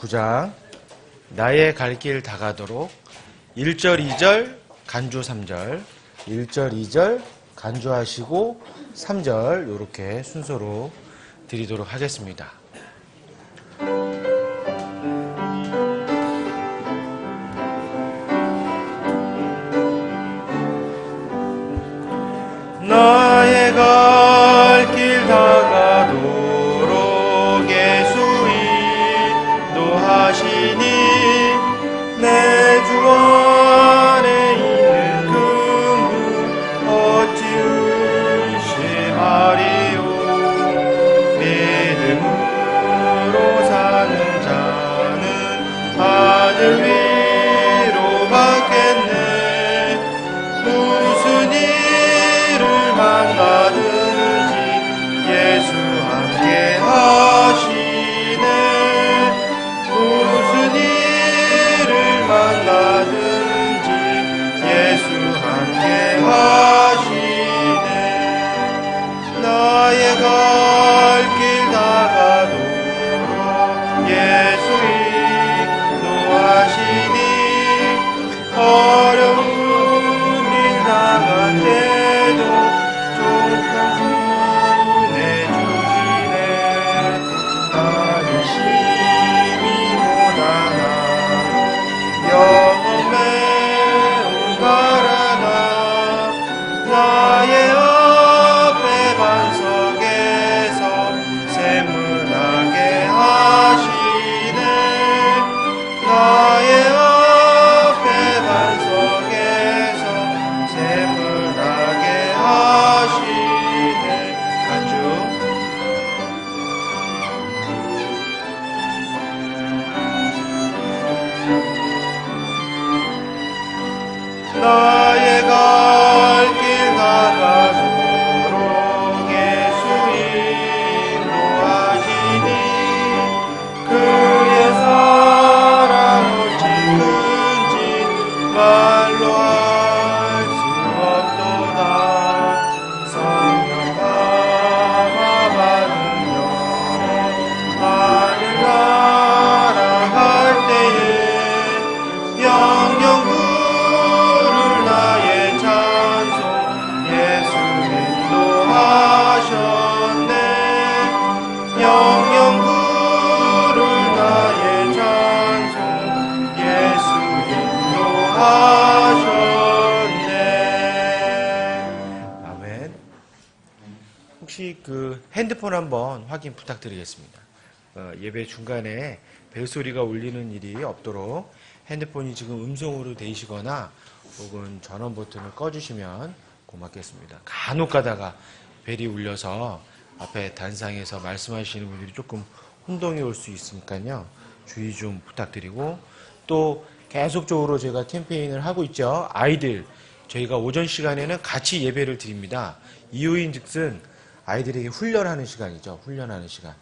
9장 나의 갈 길 다가도록 1절 2절 간주 3절 1절 2절 간주하시고 3절 이렇게 순서로 드리도록 하겠습니다. 나의 갈 길 다가도록 예수 인도하시니 내 주 안에 있는 그 어찌 의심하리요. 믿음으로 사는 자는 하늘 위로 받겠네. 무슨 일을 만나든지 예수 함께 하시네. 무슨 일을 만나든지 예수 함께 하시네. 나의 갈 길 다가도록 예수 인도하시니 어려운 일 당할 때도 족한 손에 주시네. 나를 심히 고난하고 영원 매우 바라나 나의 앞에 반석에서 샘물나게 하시네. 나의 앞에 반석에서 샘물나게 하시네. 간주 나의 갈 길 다가도록 예수 인도하시니 그의 사랑 어찌 큰지 말로 할 수 없도다. 성령 담아 받은 영혼 하늘 날아갈 때에 영영 부를 나의 찬송 예수 인도하셨네. 영영 부를 나의 찬송 예수 인도하셨네. 아멘. 혹시 그 핸드폰 한번 확인 부탁드리겠습니다. 예배 중간에 벨소리가 울리는 일이 없도록 핸드폰이 지금 음성으로 되시거나 혹은 전원 버튼을 꺼주시면 고맙겠습니다. 간혹 가다가 벨이 울려서 앞에 단상에서 말씀하시는 분들이 조금 혼동이 올 수 있으니까요. 주의 좀 부탁드리고 또 계속적으로 제가 캠페인을 하고 있죠. 아이들 저희가 오전 시간에는 같이 예배를 드립니다. 이유인 즉슨 아이들에게 훈련하는 시간이죠. 훈련하는 시간.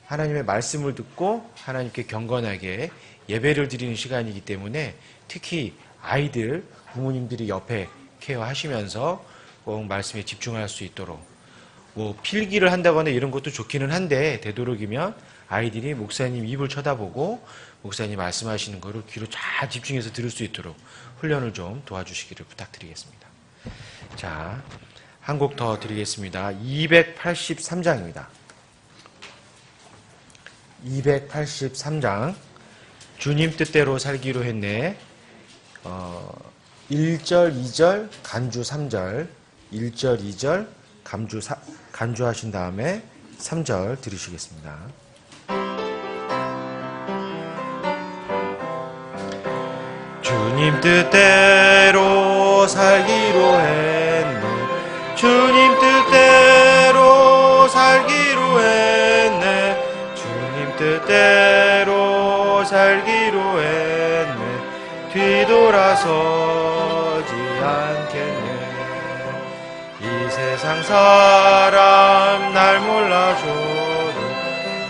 하나님의 말씀을 듣고 하나님께 경건하게 예배를 드리는 시간이기 때문에 특히 아이들, 부모님들이 옆에 케어하시면서 꼭 말씀에 집중할 수 있도록 뭐 필기를 한다거나 이런 것도 좋기는 한데 되도록이면 아이들이 목사님 입을 쳐다보고 목사님 말씀하시는 거를 귀로 잘 집중해서 들을 수 있도록 훈련을 좀 도와주시기를 부탁드리겠습니다. 자, 한 곡 더 드리겠습니다. 283장입니다. 283장 주님 뜻대로 살기로 했네. 1절 2절 간주 3절 1절 2절 간주하신 다음에 3절 들으시겠습니다. 주님 뜻대로 살기로 했네. 주님 뜻대로 살기로 했네. 주님 뜻대로 살기로 했네. 뒤돌아서지 않겠네. 이 세상 사람 날 몰라줘도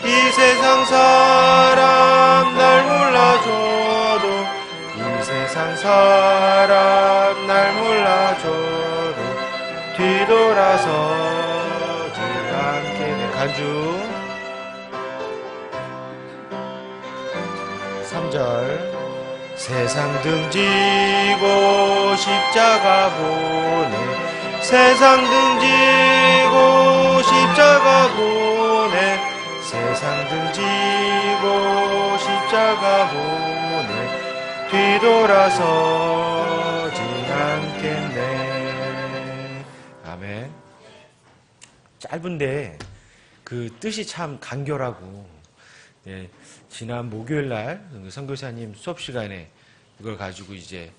이 세상 사람 날 몰라줘도 이 세상 사람 날 몰라줘도 뒤돌아서지 않겠네. 간주 3절 세상 등지고 십자가 보내 세상 등지고 십자가 보내 세상 등지고 십자가 보내 뒤돌아서지 않겠네. 아멘. 짧은데 그 뜻이 참 간결하고, 예, 지난 목요일 날 선교사님 수업 시간에 이걸 가지고 이제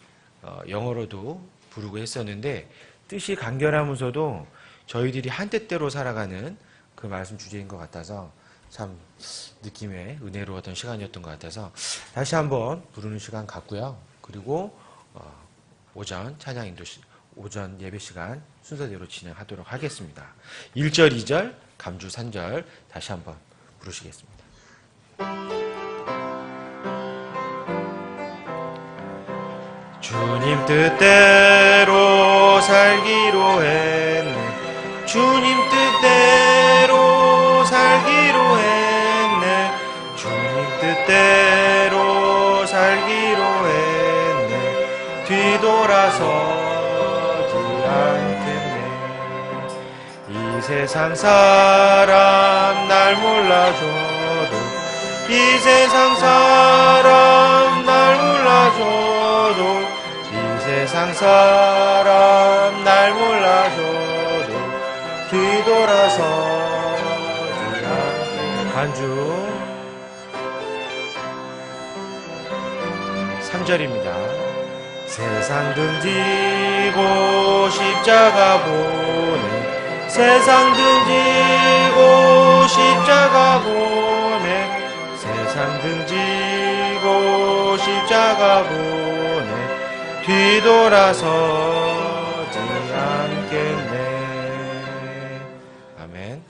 영어로도 부르고 했었는데, 뜻이 간결하면서도 저희들이 한 뜻대로 살아가는 그 말씀 주제인 것 같아서 참 느낌의 은혜로웠던 시간이었던 것 같아서 다시 한번 부르는 시간 갖고요. 그리고 오전 찬양 인도 오전 예배 시간 순서대로 진행하도록 하겠습니다. 1절, 2절, 감주 3절 다시 한번 부르시겠습니다. 주님 뜻대로 살기로 했네. 주님 뜻대로 살기로 했네. 주님 뜻대로 살기로 했네. 뒤돌아서지 않겠네. 이 세상 사람 날 몰라줘도, 이 세상 사람 날 몰라줘도, 이 세상 사람 날 몰라줘도 뒤돌아서지 않겠네. 간주 3절입니다. 세상 등지고 십자가 보내 세상 등지고 십자가 보내 세상 등지고 십자가 보내 뒤돌아서지 않겠네. 아멘.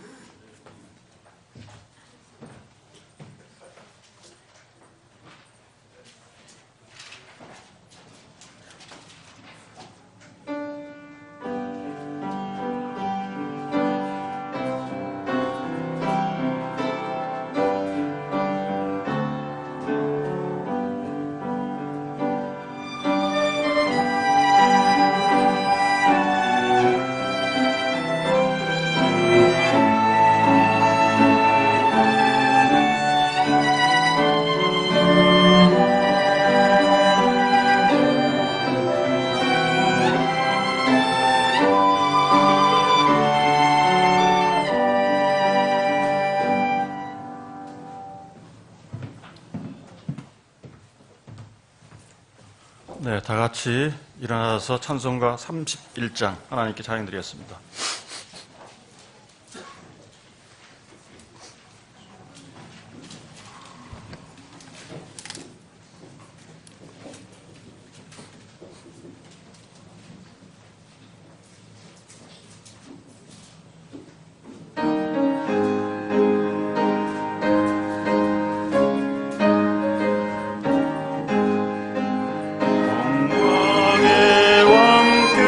네, 다 같이 일어나서 찬송가 31장 하나님께 찬양드리겠습니다. 영광의 왕께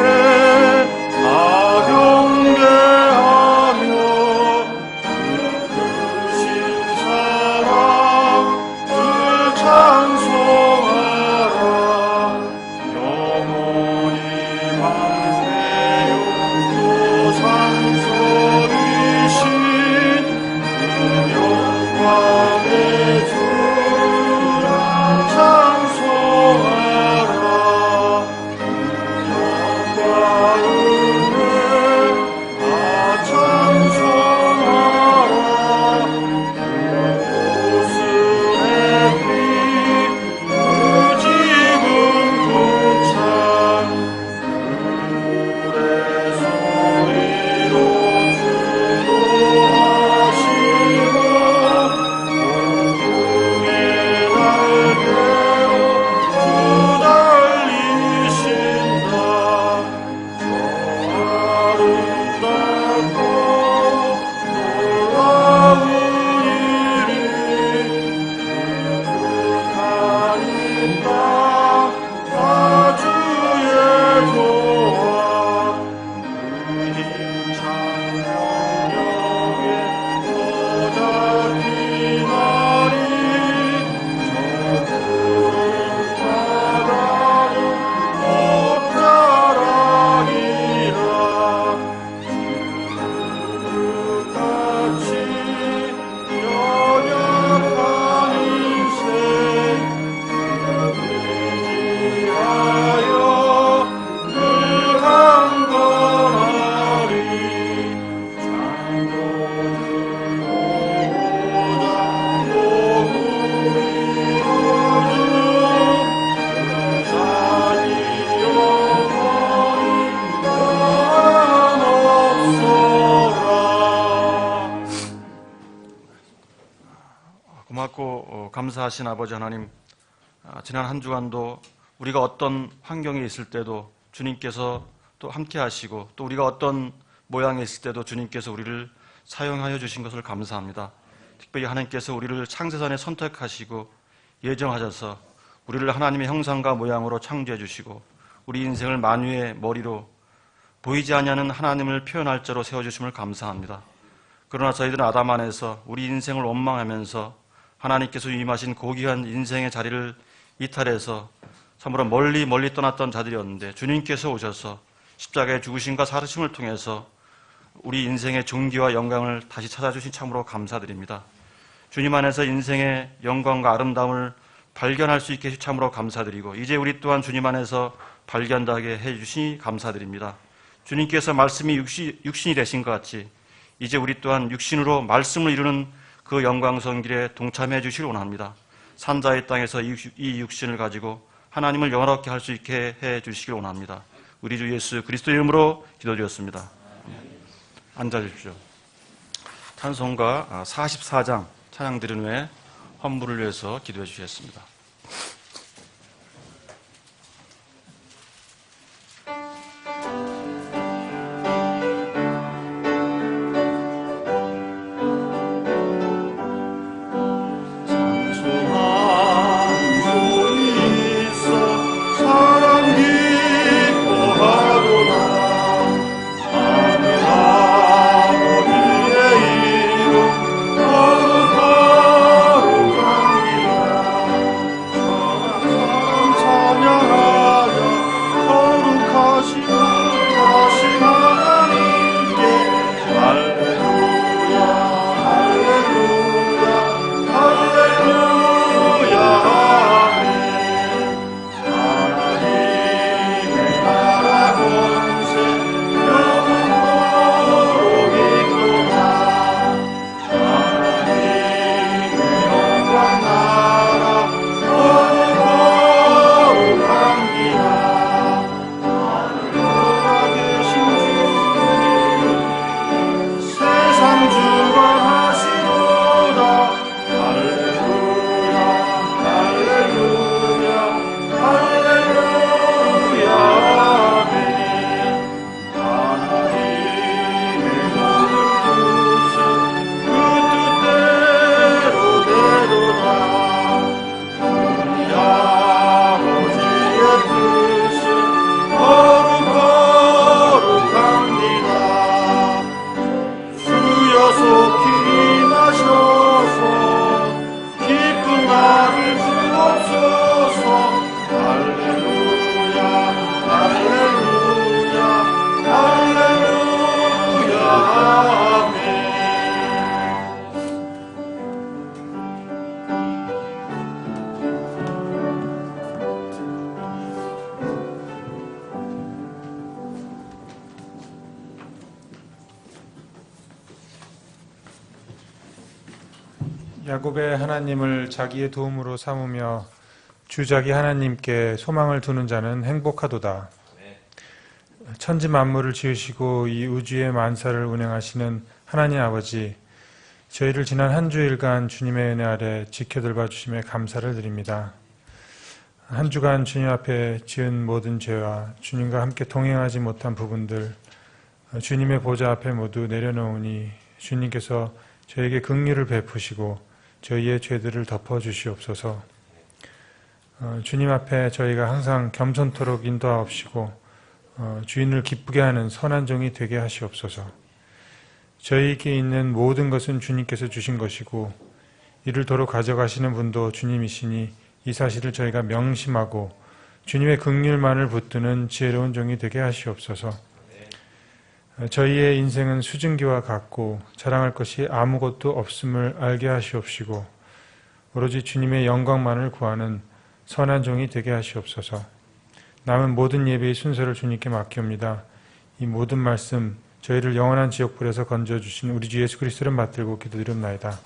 전사하신 아버지 하나님, 지난 한 주간도 우리가 어떤 환경에 있을 때도 주님께서 또 함께 하시고, 또 우리가 어떤 모양에 있을 때도 주님께서 우리를 사용하여 주신 것을 감사합니다. 특별히 하나님께서 우리를 창세전에 선택하시고 예정하셔서 우리를 하나님의 형상과 모양으로 창조해 주시고, 우리 인생을 만유의 머리로 보이지 아니하는 하나님을 표현할 자로 세워주심을 감사합니다. 그러나 저희들은 아담 안에서 우리 인생을 원망하면서 하나님께서 위임하신 고귀한 인생의 자리를 이탈해서 참으로 멀리 떠났던 자들이었는데, 주님께서 오셔서 십자가의 죽으심과 살으심을 통해서 우리 인생의 존귀와 영광을 다시 찾아주신 참으로 감사드립니다. 주님 안에서 인생의 영광과 아름다움을 발견할 수 있게 참으로 감사드리고, 이제 우리 또한 주님 안에서 발견하게 해주시니 감사드립니다. 주님께서 말씀이 육신이 되신 것 같이 이제 우리 또한 육신으로 말씀을 이루는 그 영광선 길에 동참해 주시길 원합니다. 산자의 땅에서 이 육신을 가지고 하나님을 영화롭게 할 수 있게 해 주시길 원합니다. 우리 주 예수 그리스도 이름으로 기도드렸습니다. 앉아주십시오. 찬송가 44장 찬양 드린 후에 헌물을 위해서 기도해 주시겠습니다. 야곱의 하나님을 자기의 도움으로 삼으며 주자기 하나님께 소망을 두는 자는 행복하도다. 천지 만물을 지으시고 이 우주의 만사를 운행하시는 하나님 아버지, 저희를 지난 한 주일간 주님의 은혜 아래 지켜들봐 주심에 감사를 드립니다. 한 주간 주님 앞에 지은 모든 죄와 주님과 함께 동행하지 못한 부분들, 주님의 보좌 앞에 모두 내려놓으니 주님께서 저에게 긍휼을 베푸시고 저희의 죄들을 덮어주시옵소서. 주님 앞에 저희가 항상 겸손토록 인도하옵시고 주인을 기쁘게 하는 선한 종이 되게 하시옵소서. 저희에게 있는 모든 것은 주님께서 주신 것이고 이를 도로 가져가시는 분도 주님이시니 이 사실을 저희가 명심하고 주님의 긍휼만을 붙드는 지혜로운 종이 되게 하시옵소서. 저희의 인생은 수증기와 같고 자랑할 것이 아무것도 없음을 알게 하시옵시고 오로지 주님의 영광만을 구하는 선한 종이 되게 하시옵소서. 남은 모든 예배의 순서를 주님께 맡깁니다. 이 모든 말씀 저희를 영원한 지옥불에서 건져주신 우리 주 예수 그리스도를 받들고 기도드립나이다.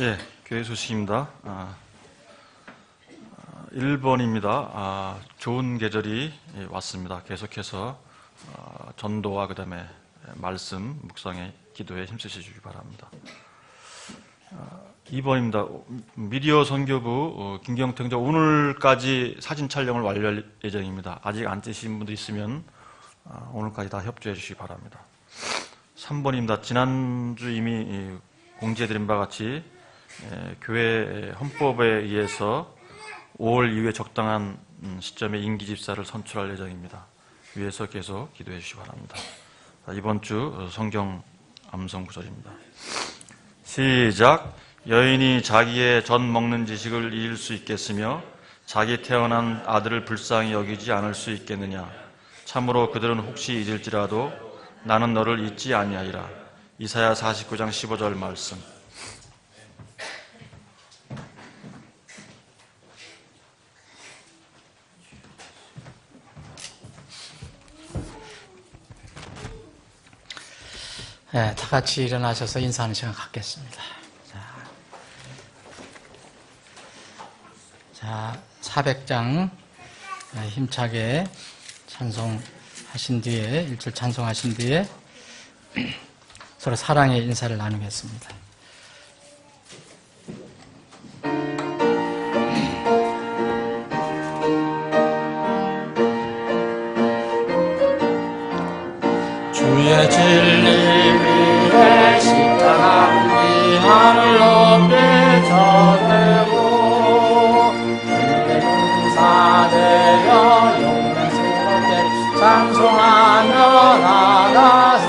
예, 교회 소식입니다. 1번입니다. 좋은 계절이 왔습니다. 계속해서 전도와 그 다음에 말씀, 묵상에 기도에 힘쓰셔 주기 바랍니다. 2번입니다. 미디어 선교부 김경태 형제 오늘까지 사진 촬영을 완료할 예정입니다. 아직 안 찍으신 분들 있으면 오늘까지 다 협조해 주시기 바랍니다. 3번입니다. 지난주 이미 공지해드린 바와 같이 교회 헌법에 의해서 5월 이후에 적당한 시점에 임기 집사를 선출할 예정입니다. 위에서 계속 기도해 주시기 바랍니다. 이번 주 성경 암송 구절입니다. 시작. 여인이 자기의 젖 먹는 지식을 잃을 수 있겠으며 자기 태어난 아들을 불쌍히 여기지 않을 수 있겠느냐. 참으로 그들은 혹시 잊을지라도 나는 너를 잊지 아니하리라. 이사야 49장 15절 말씀. 네, 다 같이 일어나셔서 인사하는 시간 갖겠습니다. 자, 400장 힘차게 찬송하신 뒤에, 일절 찬송하신 뒤에 서로 사랑의 인사를 나누겠습니다. 주의 진리 위에 십자가 위 하늘 높이 쳐들고 주의 용사되어 영광스럽게 찬송하며 나가세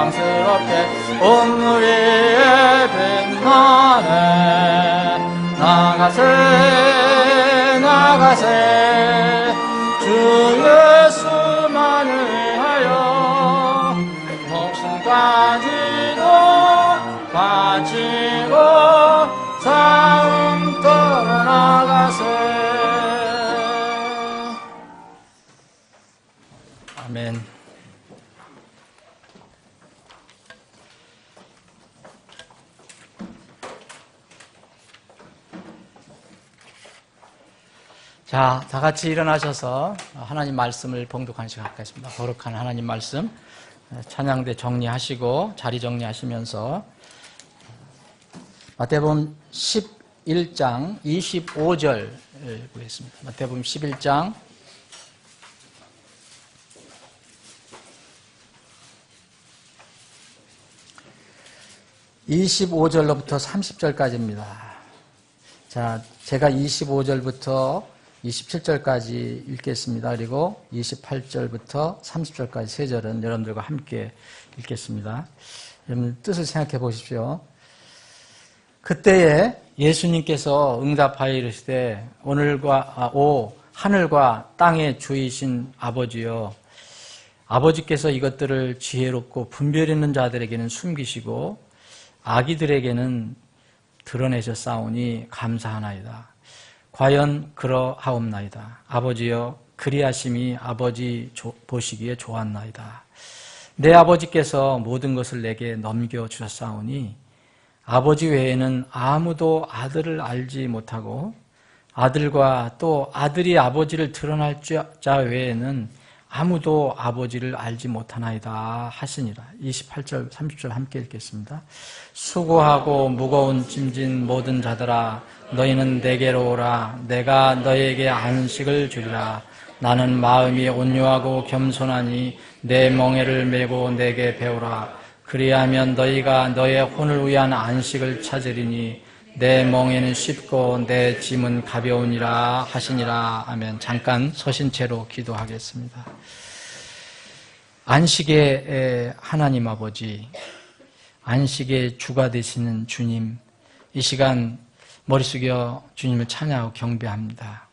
영광스럽게 온 우리의 빛나네. 나가세 나가세 주 예수만을 위하여 목숨까지도 바치고 싸움 떠나가세. 아멘. 자, 다 같이 일어나셔서 하나님 말씀을 봉독하는 시간 갖겠습니다. 거룩한 하나님 말씀 찬양대 정리하시고 자리 정리하시면서 마태복음 11장 25절 보겠습니다. 마태복음 11장 25절로부터 30절까지입니다. 자, 제가 25절부터 27절까지 읽겠습니다. 그리고 28절부터 30절까지 세 절은 여러분들과 함께 읽겠습니다. 여러분 뜻을 생각해 보십시오. 그때에 예수님께서 응답하여 이르시되 하늘과 땅의 주이신 아버지여, 아버지께서 이것들을 지혜롭고 분별 있는 자들에게는 숨기시고 아기들에게는 드러내셨사오니 감사하나이다. 과연 그러하옵나이다. 아버지여, 그리하심이 아버지 보시기에 좋았나이다. 내 아버지께서 모든 것을 내게 넘겨주셨사오니 아버지 외에는 아무도 아들을 알지 못하고 아들과 또 아들이 아버지를 드러날 자 외에는 아무도 아버지를 알지 못하나이다 하시니라. 28절 30절 함께 읽겠습니다. 수고하고 무거운 짐진 모든 자들아, 너희는 내게로 오라. 내가 너희에게 안식을 주리라. 나는 마음이 온유하고 겸손하니 내 멍에를 메고 내게 배우라. 그리하면 너희가 너의 혼을 위한 안식을 찾으리니 내 멍에는 쉽고 내 짐은 가벼우니라 하시니라. 아멘. 잠깐 서신 채로 기도하겠습니다. 안식의 하나님 아버지, 안식의 주가 되시는 주님, 이 시간 머리 숙여 주님을 찬양하고 경배합니다.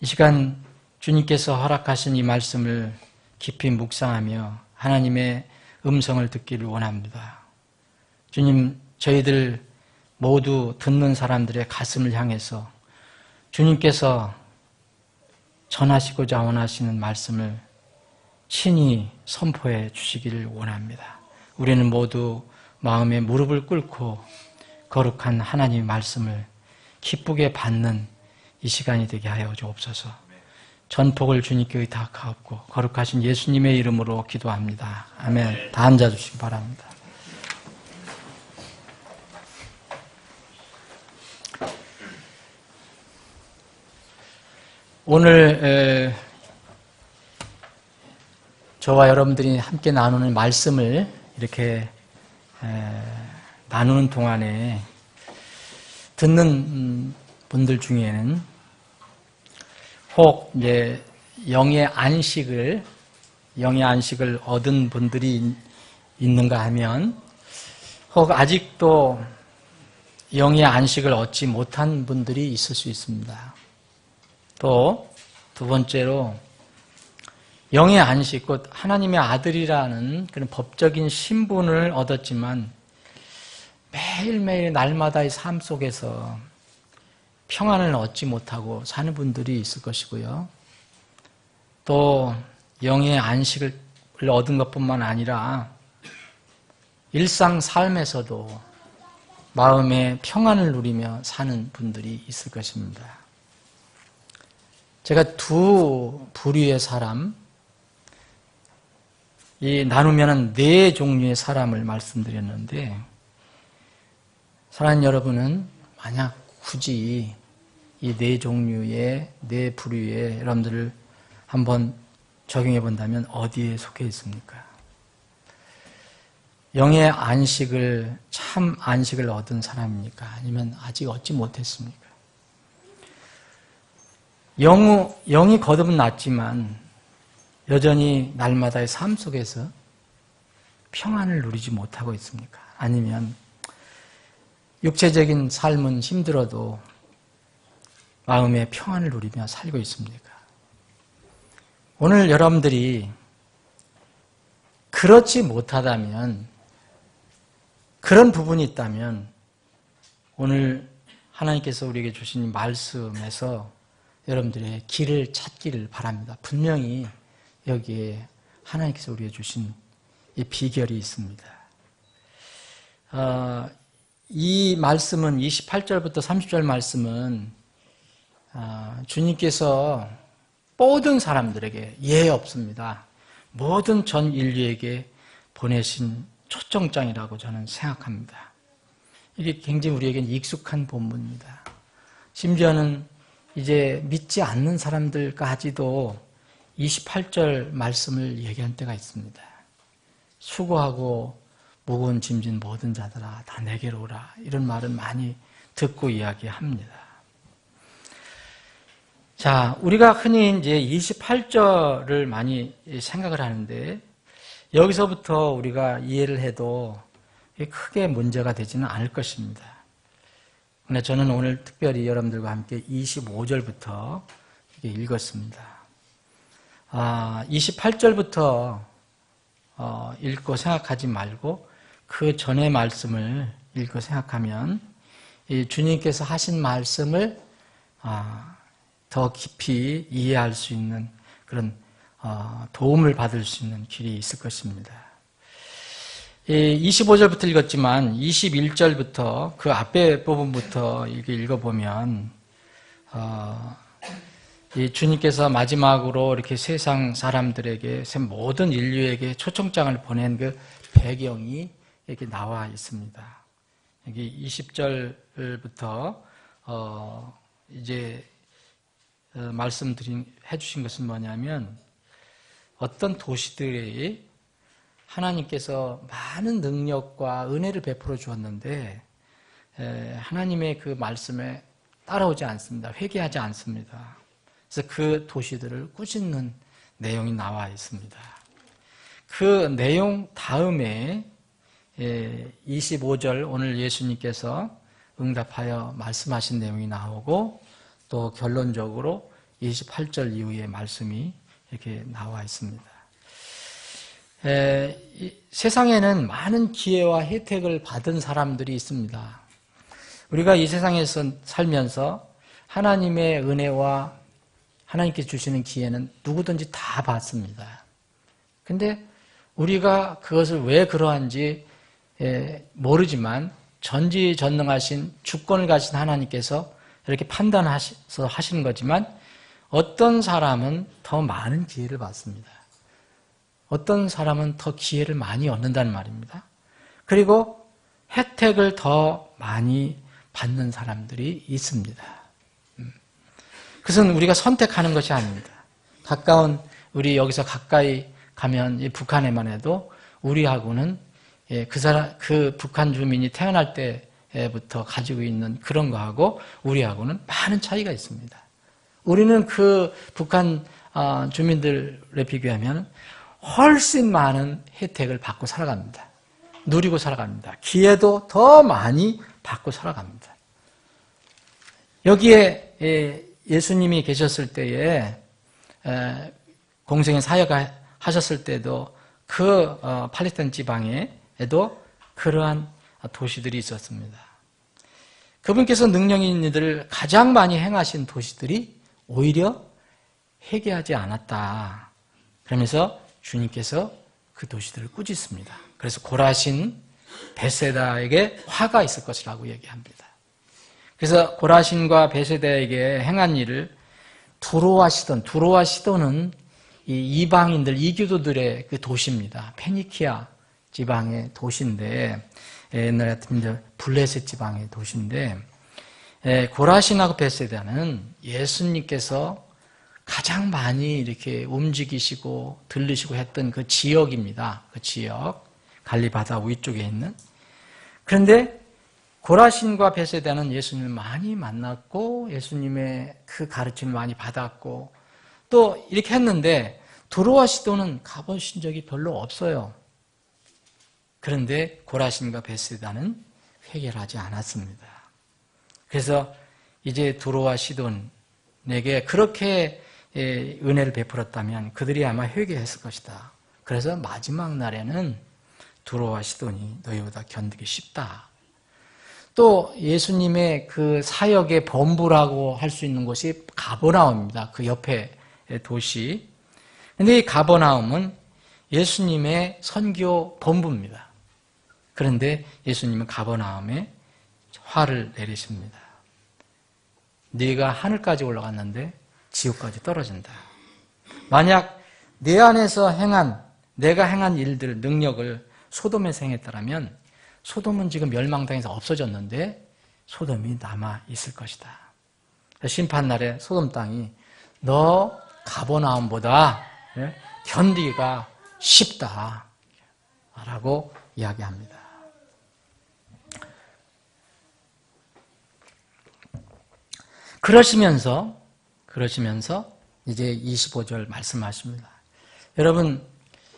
이 시간 주님께서 허락하신 이 말씀을 깊이 묵상하며 하나님의 음성을 듣기를 원합니다. 주님, 저희들 모두 듣는 사람들의 가슴을 향해서 주님께서 전하시고자 원하시는 말씀을 친히 선포해 주시기를 원합니다. 우리는 모두 마음에 무릎을 꿇고 거룩한 하나님의 말씀을 기쁘게 받는 이 시간이 되게 하여 주옵소서. 전폭을 주님께 의탁하옵고 거룩하신 예수님의 이름으로 기도합니다. 아멘. 다 앉아주시기 바랍니다. 오늘 저와 여러분들이 함께 나누는 말씀을 이렇게 나누는 동안에 듣는 분들 중에는 혹 이제 영의 안식을 얻은 분들이 있는가 하면 혹 아직도 영의 안식을 얻지 못한 분들이 있을 수 있습니다. 또 두 번째로 영의 안식, 곧 하나님의 아들이라는 그런 법적인 신분을 얻었지만 매일매일 날마다의 삶 속에서 평안을 얻지 못하고 사는 분들이 있을 것이고요. 또 영의 안식을 얻은 것뿐만 아니라 일상 삶에서도 마음의 평안을 누리며 사는 분들이 있을 것입니다. 제가 두 부류의 사람, 나누면 네 종류의 사람을 말씀드렸는데, 사랑하는 여러분은 만약 굳이 이 네 종류의, 네 부류의 여러분들을 한번 적용해 본다면 어디에 속해 있습니까? 영의 안식을, 참 안식을 얻은 사람입니까? 아니면 아직 얻지 못했습니까? 영이 거듭은 났지만 여전히 날마다의 삶 속에서 평안을 누리지 못하고 있습니까? 아니면 육체적인 삶은 힘들어도 마음의 평안을 누리며 살고 있습니까? 오늘 여러분들이 그렇지 못하다면, 그런 부분이 있다면 오늘 하나님께서 우리에게 주신 말씀에서 여러분들의 길을 찾기를 바랍니다. 분명히 여기에 하나님께서 우리에게 주신 이 비결이 있습니다. 이 말씀은 28절부터 30절 말씀은 주님께서 모든 사람들에게 예외 없습니다. 모든 전 인류에게 보내신 초청장이라고 저는 생각합니다. 이게 굉장히 우리에게는 익숙한 본문입니다. 심지어는 이제 믿지 않는 사람들까지도 28절 말씀을 얘기한 때가 있습니다. 수고하고 무거운 짐진 모든 자들아 다 내게로 오라. 이런 말은 많이 듣고 이야기합니다. 자, 우리가 흔히 이제 28절을 많이 생각을 하는데 여기서부터 우리가 이해를 해도 크게 문제가 되지는 않을 것입니다. 근데 저는 오늘 특별히 여러분들과 함께 25절부터 읽었습니다. 28절부터 읽고 생각하지 말고 그 전의 말씀을 읽고 생각하면 주님께서 하신 말씀을 더 깊이 이해할 수 있는 그런 도움을 받을 수 있는 길이 있을 것입니다. 25절부터 읽었지만 21절부터 그 앞에 부분부터 읽어보면 주님께서 마지막으로 이렇게 세상 사람들에게 모든 인류에게 초청장을 보낸 그 배경이 이렇게 나와 있습니다. 여기 20절부터 이제 해주신 것은 뭐냐면 어떤 도시들이 하나님께서 많은 능력과 은혜를 베풀어 주었는데 하나님의 그 말씀에 따라오지 않습니다. 회개하지 않습니다. 그래서 그 도시들을 꾸짖는 내용이 나와 있습니다. 그 내용 다음에 25절 오늘 예수님께서 응답하여 말씀하신 내용이 나오고 또 결론적으로 28절 이후의 말씀이 이렇게 나와 있습니다. 세상에는 많은 기회와 혜택을 받은 사람들이 있습니다. 우리가 이 세상에서 살면서 하나님의 은혜와 하나님께 주시는 기회는 누구든지 다 받습니다. 근데 우리가 그것을 왜 그러한지 모르지만 전지전능하신 주권을 가진 하나님께서 이렇게 판단하셔서 하시는 거지만 어떤 사람은 더 많은 기회를 받습니다. 어떤 사람은 더 기회를 많이 얻는다는 말입니다. 그리고 혜택을 더 많이 받는 사람들이 있습니다. 그것은 우리가 선택하는 것이 아닙니다. 우리 여기서 가까이 가면 이 북한에만 해도 우리하고는 그 북한 주민이 태어날 때부터 가지고 있는 그런 거하고 우리하고는 많은 차이가 있습니다. 우리는 그 북한 주민들에 비교하면 훨씬 많은 혜택을 받고 살아갑니다. 누리고 살아갑니다. 기회도 더 많이 받고 살아갑니다. 여기에 예수님이 계셨을 때에 공생의 사역을 하셨을 때도 그 팔레스타인 지방에도 그러한 도시들이 있었습니다. 그분께서 능력 있는 일들을 가장 많이 행하신 도시들이 오히려 회개하지 않았다. 그러면서 주님께서 그 도시들을 꾸짖습니다. 그래서 고라신 베세다에게 화가 있을 것이라고 얘기합니다. 그래서 고라신과 베세다에게 행한 일을 두로와 시돈은 이 이방인들, 이교도들의 그 도시입니다. 페니키아 지방의 도시인데, 옛날에 같으면 블레셋 지방의 도시인데, 고라신하고 베세다는 예수님께서 가장 많이 이렇게 움직이시고 들리시고 했던 그 지역입니다. 그 지역, 갈리바다 위쪽에 있는. 그런데 고라신과 베세다는 예수님을 많이 만났고 예수님의 그 가르침을 많이 받았고 또 이렇게 했는데 두로와 시도는 가보신 적이 별로 없어요. 그런데 고라신과 베세다는 회개를 하지 않았습니다. 그래서 이제 두로와 시돈에게 그렇게 은혜를 베풀었다면 그들이 아마 회개했을 것이다. 그래서 마지막 날에는 두로와 시돈이 너희보다 견디기 쉽다. 또 예수님의 그 사역의 본부라고 할 수 있는 곳이 가버나움입니다. 그 옆에 도시. 근데 이 가버나움은 예수님의 선교 본부입니다. 그런데 예수님은 가버나움에 화를 내리십니다. 네가 하늘까지 올라갔는데 지옥까지 떨어진다. 만약 내 안에서 내가 행한 일들, 능력을 소돔에서 행했다면 소돔은 지금 멸망당해서 없어졌는데 소돔이 남아 있을 것이다. 심판날에 소돔 땅이 너 가버나움보다 견디기가 쉽다 라고 이야기합니다. 그러시면서 이제 25절 말씀하십니다. 여러분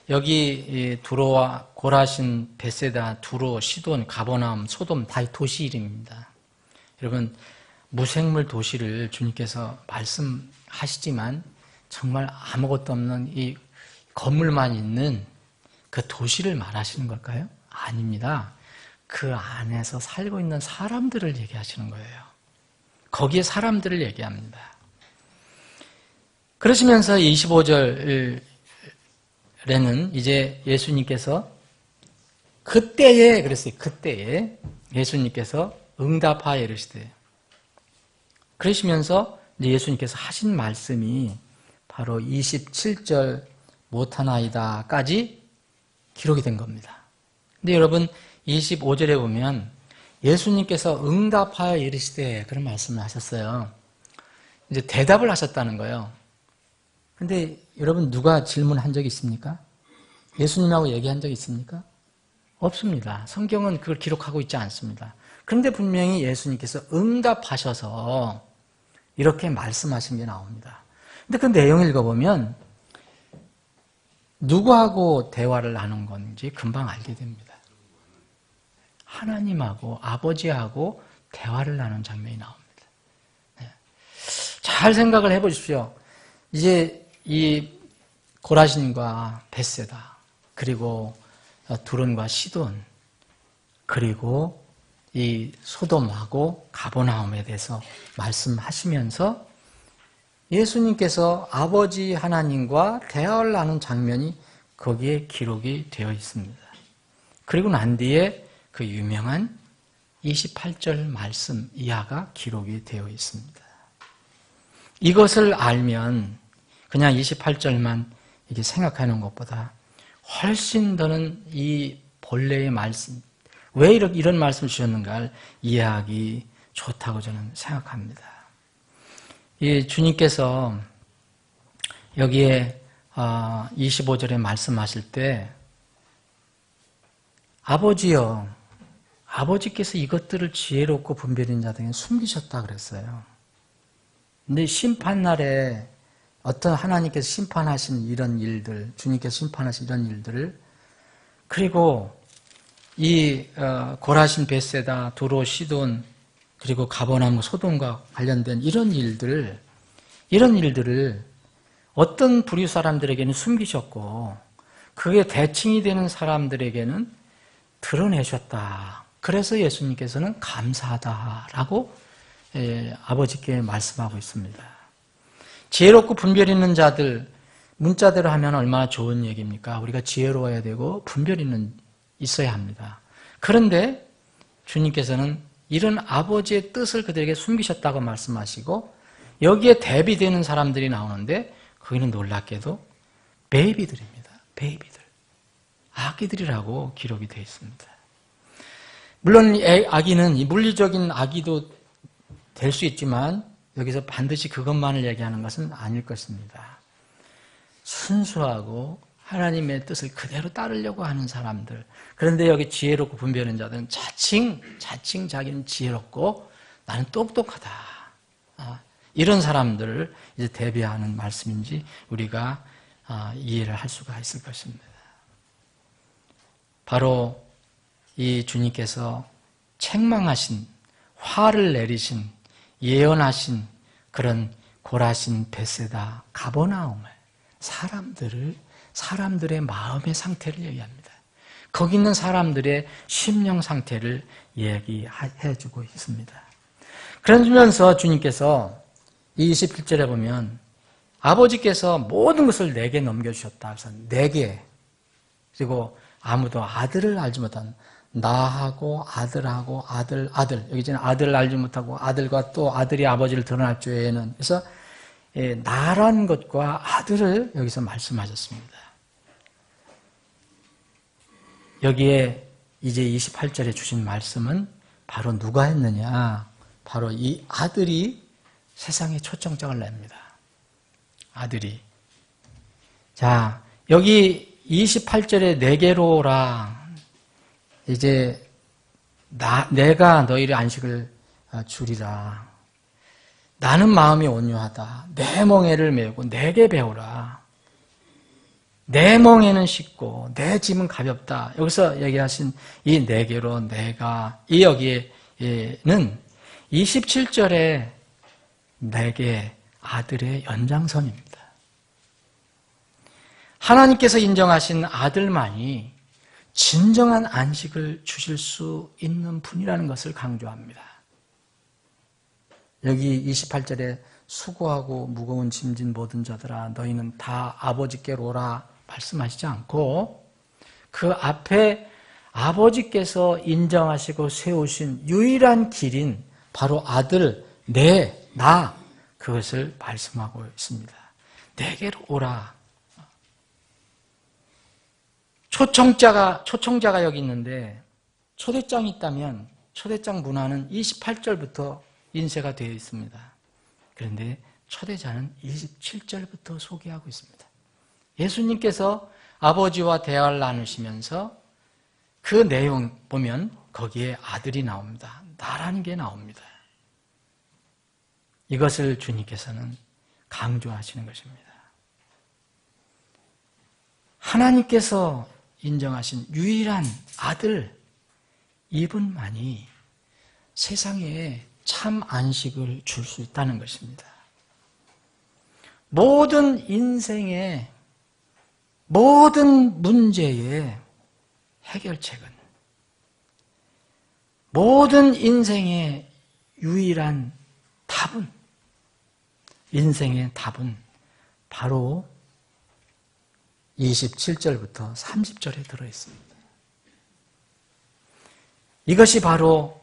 여기 두로와 고라신, 베세다, 두로, 시돈, 가버나움, 소돔 다 도시 이름입니다. 여러분 무생물 도시를 주님께서 말씀하시지만 정말 아무것도 없는 이 건물만 있는 그 도시를 말하시는 걸까요? 아닙니다. 그 안에서 살고 있는 사람들을 얘기하시는 거예요. 거기에 사람들을 얘기합니다. 그러시면서 25절에는 이제 예수님께서 그때에 예수님께서 응답하여 이르시되, 그러시면서 이제 예수님께서 하신 말씀이 바로 27절 못하나이다까지 기록이 된 겁니다. 근데 여러분 25절에 보면 예수님께서 응답하여 이르시되 그런 말씀을 하셨어요. 이제 대답을 하셨다는 거예요. 근데 여러분 누가 질문한 적이 있습니까? 예수님하고 얘기한 적이 있습니까? 없습니다. 성경은 그걸 기록하고 있지 않습니다. 그런데 분명히 예수님께서 응답하셔서 이렇게 말씀하신 게 나옵니다. 근데 그 내용을 읽어보면 누구하고 대화를 나눈 건지 금방 알게 됩니다. 하나님하고 아버지하고 대화를 나눈 장면이 나옵니다. 네. 잘 생각을 해보십시오. 이제 이 고라신과 벳세다, 그리고 두론과 시돈, 그리고 이 소돔하고 가버나움에 대해서 말씀하시면서 예수님께서 아버지 하나님과 대화를 나눈 장면이 거기에 기록이 되어 있습니다. 그리고 난 뒤에 그 유명한 28절 말씀 이하가 기록이 되어 있습니다. 이것을 알면 그냥 28절만 이렇게 생각하는 것보다 훨씬 더는 이 본래의 말씀, 왜 이런 말씀을 주셨는가를 이해하기 좋다고 저는 생각합니다. 이 주님께서 여기에 25절에 말씀하실 때 아버지여, 아버지께서 이것들을 지혜롭고 분별 있는 자들에게 숨기셨다 그랬어요. 근데 심판날에 어떤 하나님께서 심판하신 이런 일들, 주님께서 심판하신 이런 일들을, 그리고 이 고라신, 벳세다, 두로, 시돈, 그리고 가버나움, 소돔과 관련된 이런 일들을 어떤 부류 사람들에게는 숨기셨고 그게 대칭이 되는 사람들에게는 드러내셨다. 그래서 예수님께서는 감사하다라고 아버지께 말씀하고 있습니다. 지혜롭고 분별 있는 자들, 문자대로 하면 얼마나 좋은 얘기입니까? 우리가 지혜로워야 되고 분별 있어야 합니다. 그런데 주님께서는 이런 아버지의 뜻을 그들에게 숨기셨다고 말씀하시고 여기에 대비되는 사람들이 나오는데 거기는 놀랍게도 베이비들입니다. 베이비들. 아기들이라고 기록이 되어 있습니다. 물론 아기는 물리적인 아기도 될 수 있지만 여기서 반드시 그것만을 얘기하는 것은 아닐 것입니다. 순수하고 하나님의 뜻을 그대로 따르려고 하는 사람들. 그런데 여기 지혜롭고 분별하는 자들은 자칭 자기는 지혜롭고 나는 똑똑하다. 이런 사람들을 이제 대비하는 말씀인지 우리가 이해를 할 수가 있을 것입니다. 바로 이 주님께서 책망하신, 화를 내리신, 예언하신 그런 고라신, 베세다, 가버나움을, 사람들의 마음의 상태를 얘기합니다. 거기 있는 사람들의 심령 상태를 얘기해주고 있습니다. 그러면서 주님께서 21절에 보면 아버지께서 모든 것을 내게 넘겨주셨다. 그래서 내게, 그리고 아무도 아들을 알지 못한 나하고 아들하고 아들. 여기 이제는 아들을 알지 못하고 아들과 또 아들이 아버지를 드러날 죄에는. 그래서 나란 것과 아들을 여기서 말씀하셨습니다. 여기에 이제 28절에 주신 말씀은 바로 누가 했느냐? 바로 이 아들이 세상에 초청장을 냅니다. 아들이. 자, 여기 28절에 내게로라. 이제 내가 너희를 안식을 주리라. 나는 마음이 온유하다. 내 멍에를 메고 내게 배우라. 내 멍에는 쉽고 내 짐은 가볍다. 여기서 얘기하신 이 내게로 내가, 이 여기에는 27절에 내게 아들의 연장선입니다. 하나님께서 인정하신 아들만이 진정한 안식을 주실 수 있는 분이라는 것을 강조합니다. 여기 28절에 수고하고 무거운 짐진 모든 자들아 너희는 다 아버지께로 오라 말씀하시지 않고 그 앞에 아버지께서 인정하시고 세우신 유일한 길인 바로 아들, 나 그것을 말씀하고 있습니다. 내게로 오라. 초청자가 여기 있는데 초대장이 있다면 초대장 문화는 28절부터 인쇄가 되어 있습니다. 그런데 초대자는 27절부터 소개하고 있습니다. 예수님께서 아버지와 대화를 나누시면서 그 내용 보면 거기에 아들이 나옵니다. 나라는 게 나옵니다. 이것을 주님께서는 강조하시는 것입니다. 하나님께서 인정하신 유일한 아들, 이분만이 세상에 참 안식을 줄 수 있다는 것입니다. 모든 인생의 모든 문제의 해결책은, 모든 인생의 유일한 답은, 인생의 답은 바로 27절부터 30절에 들어있습니다. 이것이 바로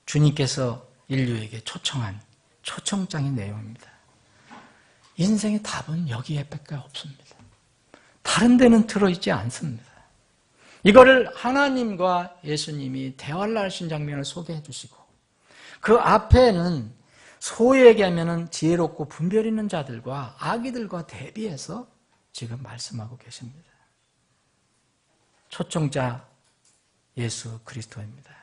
주님께서 인류에게 초청한 초청장의 내용입니다. 인생의 답은 여기에 밖에 없습니다. 다른 데는 들어있지 않습니다. 이거를 하나님과 예수님이 대화를 하신 장면을 소개해 주시고 그 앞에는 소위 얘기하면 지혜롭고 분별 있는 자들과 아기들과 대비해서 지금 말씀하고 계십니다. 초청자 예수 그리스도입니다.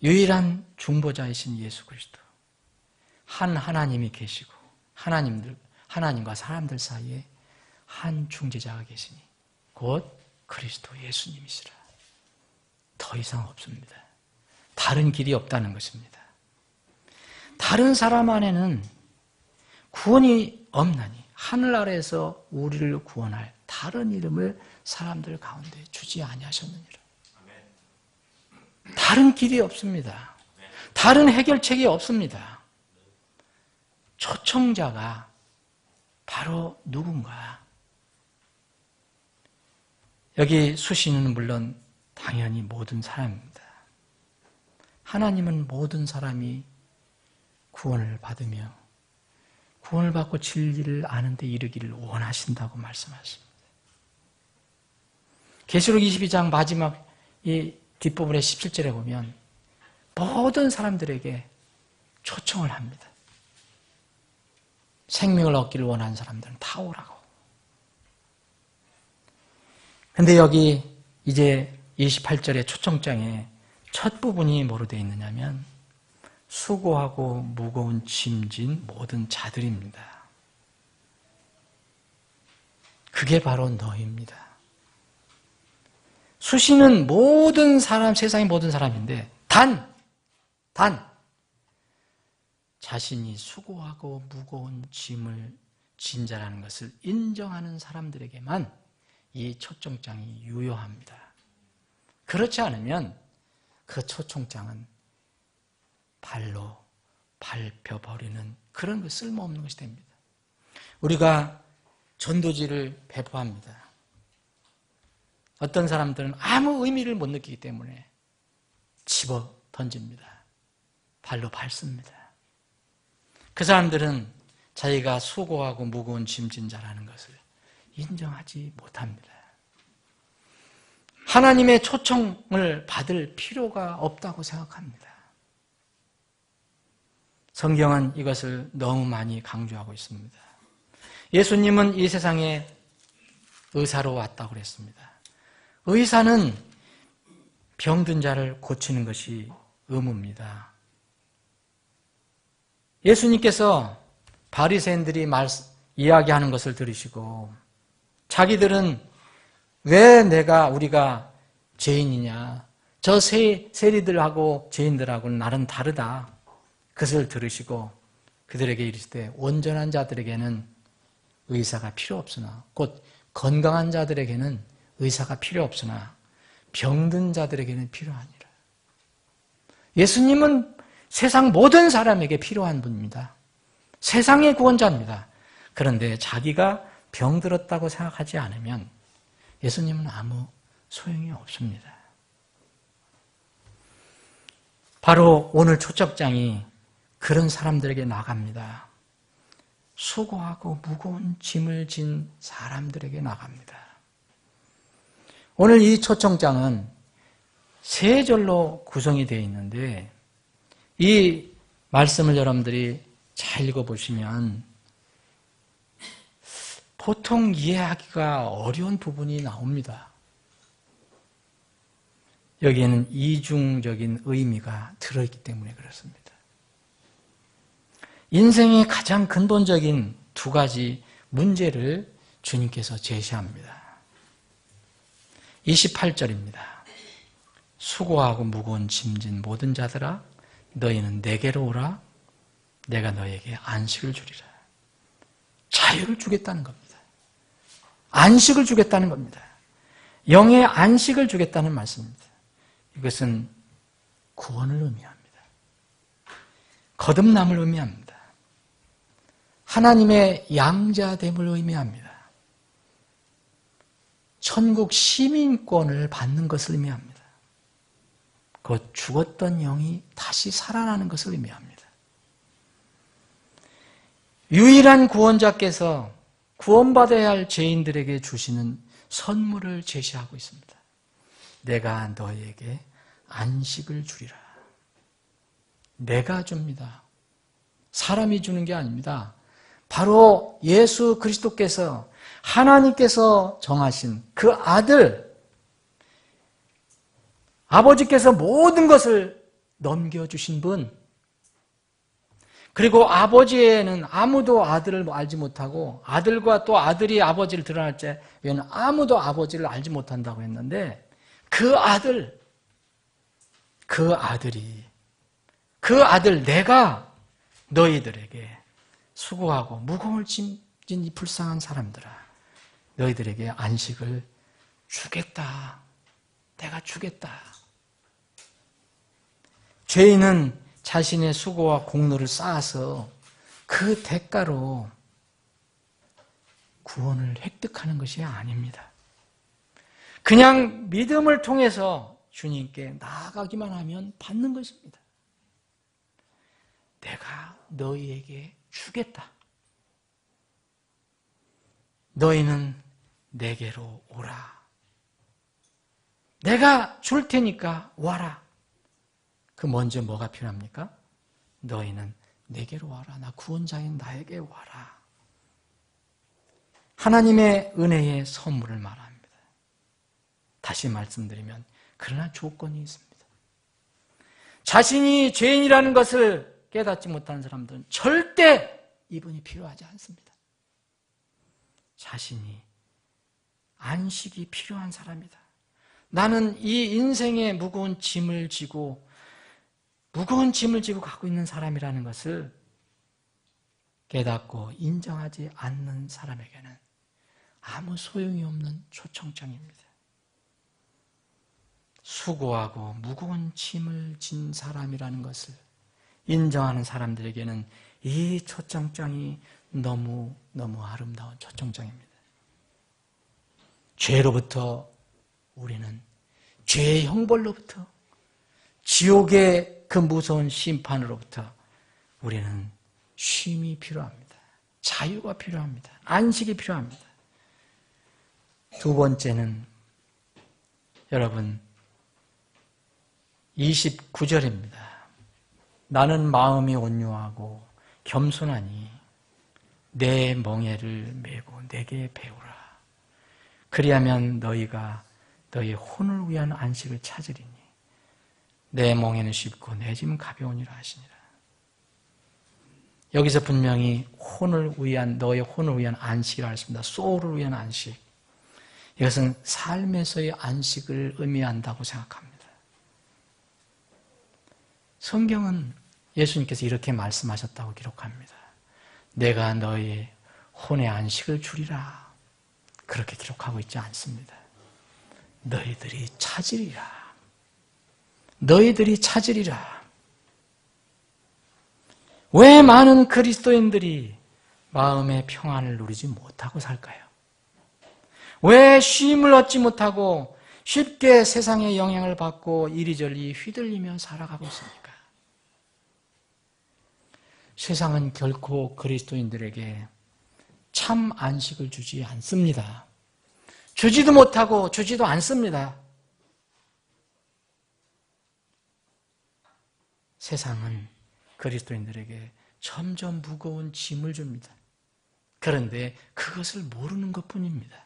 유일한 중보자이신 예수 그리스도. 한 하나님이 계시고 하나님과 사람들 사이에 한 중재자가 계시니 곧 그리스도 예수님이시라. 더 이상 없습니다. 다른 길이 없다는 것입니다. 다른 사람 안에는 구원이 없나니 하늘 아래에서 우리를 구원할 다른 이름을 사람들 가운데 주지 아니하셨느니라. 다른 길이 없습니다. 다른 해결책이 없습니다. 초청자가 바로 누군가? 여기 수신은 물론 당연히 모든 사람입니다. 하나님은 모든 사람이 구원을 받으며 구원을 받고 진리를 아는 데 이르기를 원하신다고 말씀하십니다. 계시록 22장 마지막 이 뒷부분의 17절에 보면 모든 사람들에게 초청을 합니다. 생명을 얻기를 원하는 사람들은 다 오라고. 근데 여기 이제 28절의 초청장에 첫 부분이 뭐로 되어 있느냐면 수고하고 무거운 짐진 모든 자들입니다. 그게 바로 너희입니다. 수시는 모든 사람, 세상의 모든 사람인데 단 자신이 수고하고 무거운 짐을 진 자라는 것을 인정하는 사람들에게만 이 초청장이 유효합니다. 그렇지 않으면 그 초청장은 발로 밟혀버리는 그런 거 쓸모없는 것이 됩니다. 우리가 전도지를 배포합니다. 어떤 사람들은 아무 의미를 못 느끼기 때문에 집어 던집니다. 발로 밟습니다. 그 사람들은 자기가 수고하고 무거운 짐진 자라는 것을 인정하지 못합니다. 하나님의 초청을 받을 필요가 없다고 생각합니다. 성경은 이것을 너무 많이 강조하고 있습니다. 예수님은 이 세상에 의사로 왔다고 그랬습니다. 의사는 병든 자를 고치는 것이 의무입니다. 예수님께서 바리새인들이 이야기하는 것을 들으시고 자기들은 왜 우리가 죄인이냐, 저 세리들하고 죄인들하고는 나는 다르다. 그것을 들으시고 그들에게 이르시되 온전한 자들에게는 의사가 필요 없으나 곧 건강한 자들에게는 의사가 필요 없으나 병든 자들에게는 필요하니라. 예수님은 세상 모든 사람에게 필요한 분입니다. 세상의 구원자입니다. 그런데 자기가 병들었다고 생각하지 않으면 예수님은 아무 소용이 없습니다. 바로 오늘 초청장이 그런 사람들에게 나갑니다. 수고하고 무거운 짐을 진 사람들에게 나갑니다. 오늘 이 초청장은 세 절로 구성이 되어 있는데 이 말씀을 여러분들이 잘 읽어보시면 보통 이해하기가 어려운 부분이 나옵니다. 여기에는 이중적인 의미가 들어있기 때문에 그렇습니다. 인생의 가장 근본적인 두 가지 문제를 주님께서 제시합니다. 28절입니다. 수고하고 무거운 짐진 모든 자들아 너희는 내게로 오라 내가 너에게 안식을 주리라. 자유를 주겠다는 겁니다. 안식을 주겠다는 겁니다. 영의 안식을 주겠다는 말씀입니다. 이것은 구원을 의미합니다. 거듭남을 의미합니다. 하나님의 양자됨을 의미합니다. 천국 시민권을 받는 것을 의미합니다. 곧 죽었던 영이 다시 살아나는 것을 의미합니다. 유일한 구원자께서 구원받아야 할 죄인들에게 주시는 선물을 제시하고 있습니다. 내가 너에게 안식을 주리라. 내가 줍니다. 사람이 주는 게 아닙니다. 바로 예수 그리스도께서 하나님께서 정하신 그 아들, 아버지께서 모든 것을 넘겨주신 분, 그리고 아버지에는 아무도 아들을 알지 못하고 아들과 또 아들이 아버지를 드러날 때에는 아무도 아버지를 알지 못한다고 했는데 그 아들 내가 너희들에게 수고하고 무거움을 짐진 이 불쌍한 사람들아 너희들에게 안식을 주겠다. 내가 주겠다. 죄인은 자신의 수고와 공로를 쌓아서 그 대가로 구원을 획득하는 것이 아닙니다. 그냥 믿음을 통해서 주님께 나아가기만 하면 받는 것입니다. 내가 너희에게 주겠다. 너희는 내게로 오라. 내가 줄 테니까 와라. 그 먼저 뭐가 필요합니까? 너희는 내게로 와라. 나 구원자인 나에게 와라. 하나님의 은혜의 선물을 말합니다. 다시 말씀드리면 그러나 조건이 있습니다. 자신이 죄인이라는 것을 깨닫지 못하는 사람들은 절대 이분이 필요하지 않습니다. 자신이 안식이 필요한 사람이다. 나는 이 인생의 무거운 짐을 지고 갖고 있는 사람이라는 것을 깨닫고 인정하지 않는 사람에게는 아무 소용이 없는 초청장입니다. 수고하고 무거운 짐을 진 사람이라는 것을 인정하는 사람들에게는 이 초청장이 너무 아름다운 초청장입니다. 죄로부터 우리는 죄의 형벌로부터 지옥의 그 무서운 심판으로부터 우리는 쉼이 필요합니다. 자유가 필요합니다. 안식이 필요합니다. 두 번째는 여러분 29절입니다. 나는 마음이 온유하고 겸손하니 내 멍에를 메고 내게 배우라. 그리하면 너희가 너희 혼을 위한 안식을 찾으리니 내 멍에는 쉽고 내 짐은 가벼우니라 하시니라. 여기서 분명히 너의 혼을 위한 안식이라 했습니다. 소울을 위한 안식. 이것은 삶에서의 안식을 의미한다고 생각합니다. 성경은 예수님께서 이렇게 말씀하셨다고 기록합니다. 내가 너의 혼의 안식을 주리라. 그렇게 기록하고 있지 않습니다. 너희들이 찾으리라. 너희들이 찾으리라. 왜 많은 그리스도인들이 마음의 평안을 누리지 못하고 살까요? 왜 쉼을 얻지 못하고 쉽게 세상의 영향을 받고 이리저리 휘둘리며 살아가고 있습니까? 세상은 결코 그리스도인들에게 참 안식을 주지 않습니다. 주지도 못하고 주지도 않습니다. 세상은 그리스도인들에게 점점 무거운 짐을 줍니다. 그런데 그것을 모르는 것뿐입니다.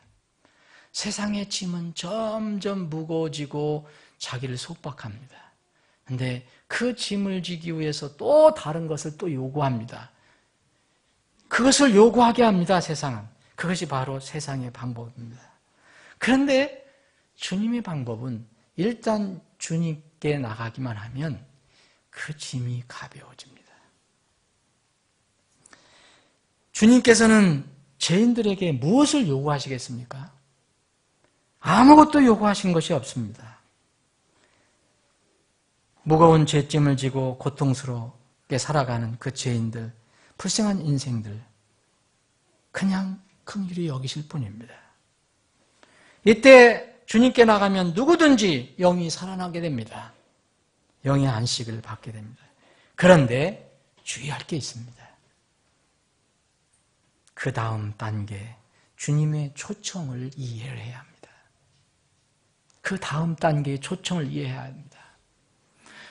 세상의 짐은 점점 무거워지고 자기를 속박합니다. 그런데 그 짐을 지기 위해서 또 다른 것을 또 요구합니다. 그것을 요구하게 합니다, 세상은. 그것이 바로 세상의 방법입니다. 그런데 주님의 방법은 일단 주님께 나가기만 하면 그 짐이 가벼워집니다. 주님께서는 죄인들에게 무엇을 요구하시겠습니까? 아무것도 요구하신 것이 없습니다. 무거운 죄짐을 지고 고통스럽게 살아가는 그 죄인들, 불쌍한 인생들, 그냥 긍휼히 여기실 뿐입니다. 이때 주님께 나가면 누구든지 영이 살아나게 됩니다. 영의 안식을 받게 됩니다. 그런데 주의할 게 있습니다. 그 다음 단계, 주님의 초청을 이해를 해야 합니다. 그 다음 단계의 초청을 이해해야 합니다.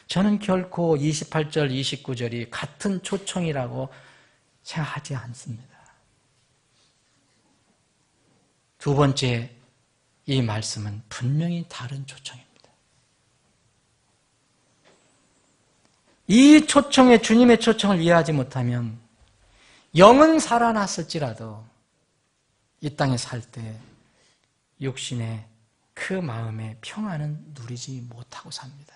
저는 결코 28절, 29절이 같은 초청이라고 생각하지 않습니다. 두 번째, 이 말씀은 분명히 다른 초청입니다. 이 초청에 주님의 초청을 이해하지 못하면 영은 살아났을지라도 이 땅에 살 때 육신의 그 마음의 평안은 누리지 못하고 삽니다.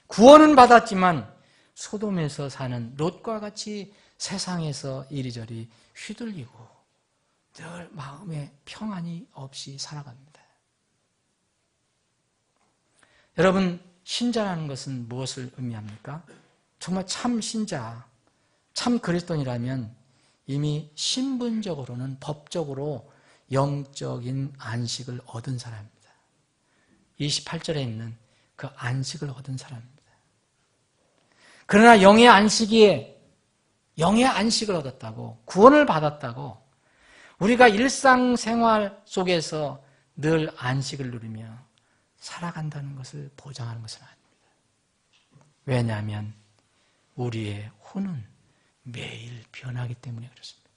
구원은 받았지만 소돔에서 사는 롯과 같이 세상에서 이리저리 휘둘리고 늘 마음의 평안이 없이 살아갑니다. 여러분, 신자라는 것은 무엇을 의미합니까? 정말 참 신자, 참 그리스도인이라면 이미 신분적으로는 법적으로 영적인 안식을 얻은 사람입니다. 28절에 있는 그 안식을 얻은 사람입니다. 그러나 영의 안식을 얻었다고, 구원을 받았다고 우리가 일상생활 속에서 늘 안식을 누리며 살아간다는 것을 보장하는 것은 아닙니다. 왜냐하면 우리의 혼은 매일 변하기 때문에 그렇습니다.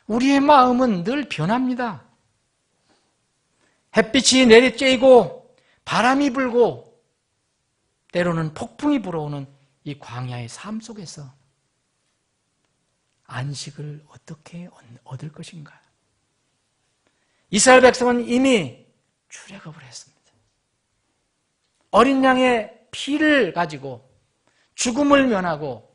우리의 마음은 늘 변합니다. 햇빛이 내리쬐고 바람이 불고 때로는 폭풍이 불어오는 이 광야의 삶 속에서 안식을 어떻게 얻을 것인가? 이스라엘 백성은 이미 출애굽을 했습니다. 어린 양의 피를 가지고 죽음을 면하고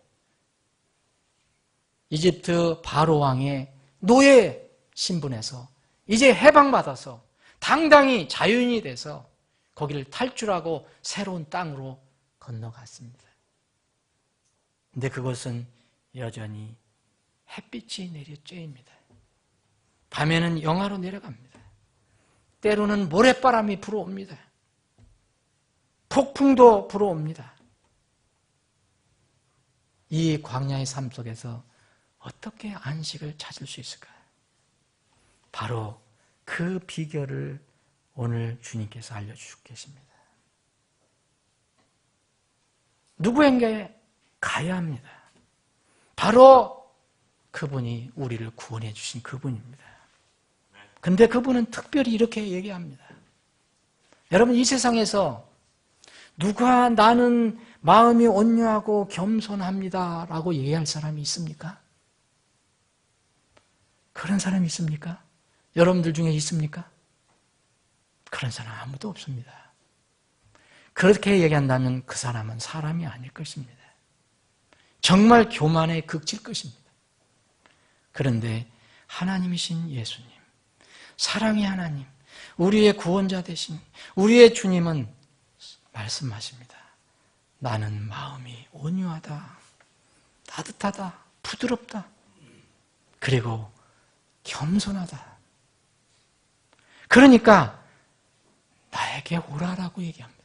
이집트 바로 왕의 노예 신분에서 이제 해방받아서 당당히 자유인이 돼서 거기를 탈출하고 새로운 땅으로 건너갔습니다. 근데 그것은 여전히 햇빛이 내려 쬐입니다. 밤에는 영하로 내려갑니다. 때로는 모래바람이 불어옵니다. 폭풍도 불어옵니다. 이 광야의 삶 속에서 어떻게 안식을 찾을 수 있을까요? 바로 그 비결을 오늘 주님께서 알려주시고 계십니다. 누구에게 가야 합니다. 바로 그분이 우리를 구원해 주신 그분입니다. 근데 그분은 특별히 이렇게 얘기합니다. 여러분, 이 세상에서 누가 나는 마음이 온유하고 겸손합니다 라고 얘기할 사람이 있습니까? 그런 사람이 있습니까? 여러분들 중에 있습니까? 그런 사람 아무도 없습니다. 그렇게 얘기한다면 그 사람은 사람이 아닐 것입니다. 정말 교만의 극치일 것입니다. 그런데 하나님이신 예수님, 사랑의 하나님, 우리의 구원자 되신 우리의 주님은 말씀하십니다. 나는 마음이 온유하다, 따뜻하다, 부드럽다, 그리고 겸손하다. 그러니까 나에게 오라라고 얘기합니다.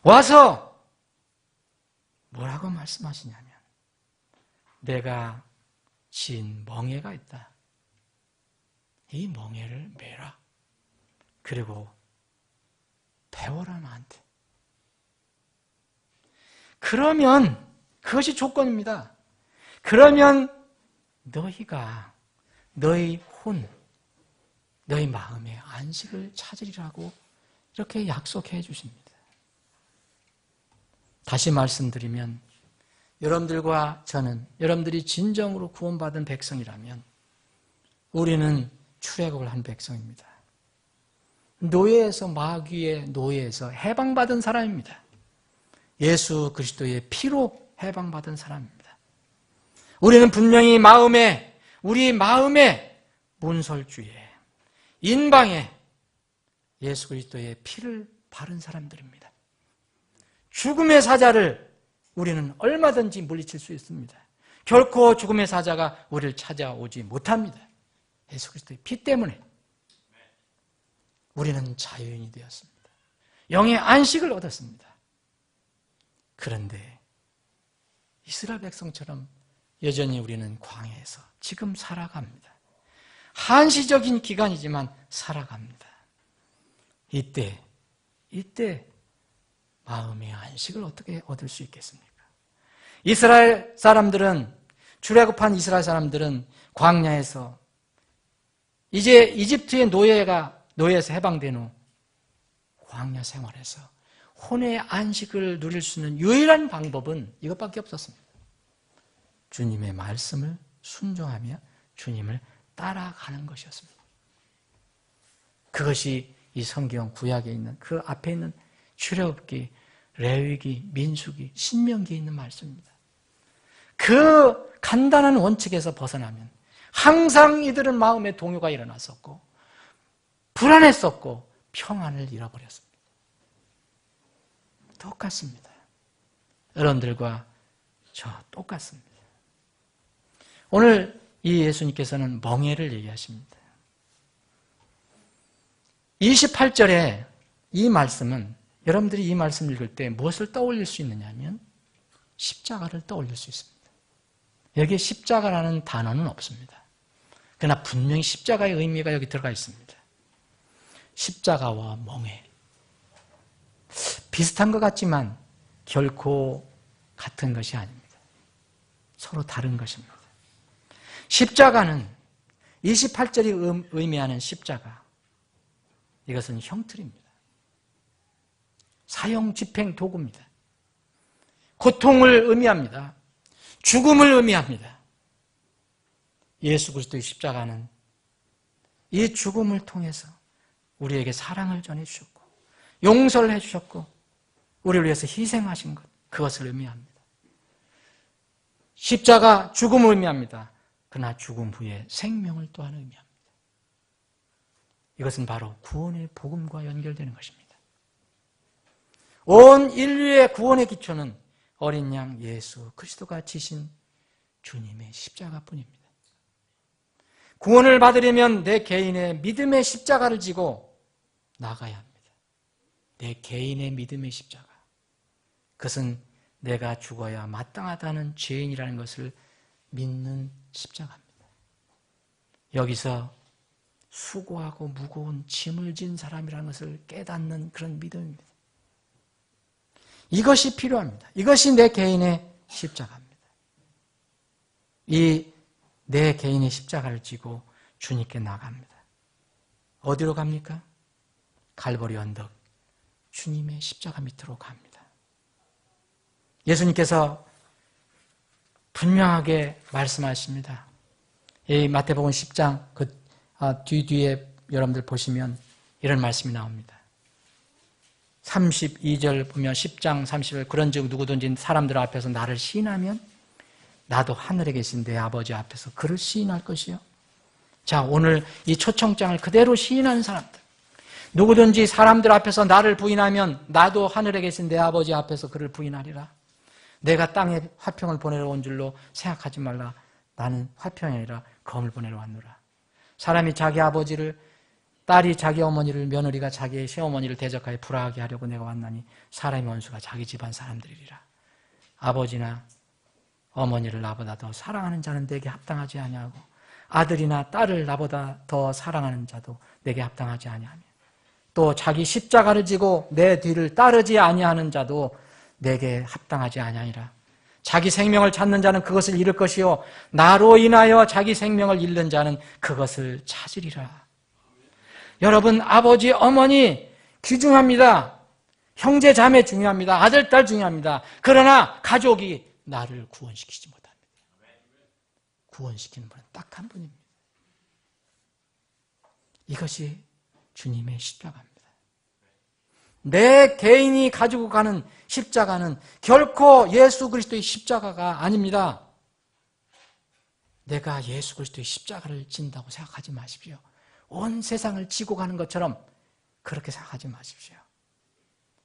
와서 뭐라고 말씀하시냐면 내가 지은 멍에가 있다. 이 멍에를 매라. 그리고 배워라 나한테. 그러면 그것이 조건입니다. 그러면 너희가 너희 혼, 너희 마음의 안식을 찾으리라고 이렇게 약속해 주십니다. 다시 말씀드리면 여러분들과 저는 여러분들이 진정으로 구원받은 백성이라면 우리는 출애굽을 한 백성입니다. 노예에서 마귀의 노예에서 해방받은 사람입니다. 예수 그리스도의 피로 해방받은 사람입니다. 우리는 분명히 우리 마음의 문설주에 인방에 예수 그리스도의 피를 바른 사람들입니다. 죽음의 사자를 우리는 얼마든지 물리칠 수 있습니다. 결코 죽음의 사자가 우리를 찾아오지 못합니다. 예수 그리스도의 피 때문에 우리는 자유인이 되었습니다. 영의 안식을 얻었습니다. 그런데 이스라엘 백성처럼 여전히 우리는 광야에서 지금 살아갑니다. 한시적인 기간이지만 살아갑니다. 이때 마음의 안식을 어떻게 얻을 수 있겠습니까? 이스라엘 사람들은 출애굽한 이스라엘 사람들은 광야에서 이제 이집트의 노예에서 해방된 후 광야 생활에서 혼의 안식을 누릴 수 있는 유일한 방법은 이것밖에 없었습니다. 주님의 말씀을 순종하며 주님을 따라가는 것이었습니다. 그것이 이 성경 구약에 있는 그 앞에 있는 출애굽기, 레위기, 민수기, 신명기에 있는 말씀입니다. 그 간단한 원칙에서 벗어나면 항상 이들은 마음의 동요가 일어났었고 불안했었고 평안을 잃어버렸습니다. 똑같습니다. 여러분들과 저 똑같습니다. 오늘 이 예수님께서는 멍에를 얘기하십니다. 28절에 이 말씀은 여러분들이 이 말씀 읽을 때 무엇을 떠올릴 수 있느냐면 십자가를 떠올릴 수 있습니다. 여기에 십자가라는 단어는 없습니다. 그러나 분명히 십자가의 의미가 여기 들어가 있습니다. 십자가와 멍에 비슷한 것 같지만 결코 같은 것이 아닙니다. 서로 다른 것입니다. 십자가는 28절이 의미하는 십자가, 이것은 형틀입니다. 사형 집행 도구입니다. 고통을 의미합니다. 죽음을 의미합니다. 예수 그리스도의 십자가는 이 죽음을 통해서 우리에게 사랑을 전해주셨고 용서를 해주셨고 우리를 위해서 희생하신 것, 그것을 의미합니다. 십자가 죽음을 의미합니다. 그러나 죽음 후에 생명을 또한 의미합니다. 이것은 바로 구원의 복음과 연결되는 것입니다. 온 인류의 구원의 기초는 어린 양 예수 그리스도가 지신 주님의 십자가뿐입니다. 구원을 받으려면 내 개인의 믿음의 십자가를 지고 나가야 합니다. 내 개인의 믿음의 십자가. 그것은 내가 죽어야 마땅하다는 죄인이라는 것을 믿는 십자가입니다. 여기서 수고하고 무거운 짐을 진 사람이라는 것을 깨닫는 그런 믿음입니다. 이것이 필요합니다. 이것이 내 개인의 십자가입니다. 이 내 개인의 십자가를 지고 주님께 나갑니다. 어디로 갑니까? 갈보리 언덕 주님의 십자가 밑으로 갑니다. 예수님께서 분명하게 말씀하십니다. 이 마태복음 10장 뒤에 여러분들 보시면 이런 말씀이 나옵니다. 32절 보면 10장 30절 그런즉 누구든지 사람들 앞에서 나를 시인하면 나도 하늘에 계신 내 아버지 앞에서 그를 시인할 것이요. 자, 오늘 이 초청장을 그대로 시인하는 사람들, 누구든지 사람들 앞에서 나를 부인하면 나도 하늘에 계신 내 아버지 앞에서 그를 부인하리라. 내가 땅에 화평을 보내러 온 줄로 생각하지 말라. 나는 화평이 아니라 검을 보내러 왔노라. 사람이 자기 아버지를, 딸이 자기 어머니를, 며느리가 자기의 시어머니를 대적하여 불화하게 하려고 내가 왔나니 사람의 원수가 자기 집안 사람들이리라. 아버지나 어머니를 나보다 더 사랑하는 자는 내게 합당하지 아니하고 아들이나 딸을 나보다 더 사랑하는 자도 내게 합당하지 아니하며 또 자기 십자가를 지고 내 뒤를 따르지 아니하는 자도 내게 합당하지 아니하니라. 자기 생명을 찾는 자는 그것을 잃을 것이요 나로 인하여 자기 생명을 잃는 자는 그것을 찾으리라. 여러분, 아버지, 어머니 귀중합니다. 형제, 자매 중요합니다. 아들, 딸 중요합니다. 그러나 가족이 나를 구원시키지 못합니다. 구원시키는 분은 딱 한 분입니다. 이것이 주님의 십자가입니다. 내 개인이 가지고 가는 십자가는 결코 예수 그리스도의 십자가가 아닙니다. 내가 예수 그리스도의 십자가를 진다고 생각하지 마십시오. 온 세상을 지고 가는 것처럼 그렇게 생각하지 마십시오.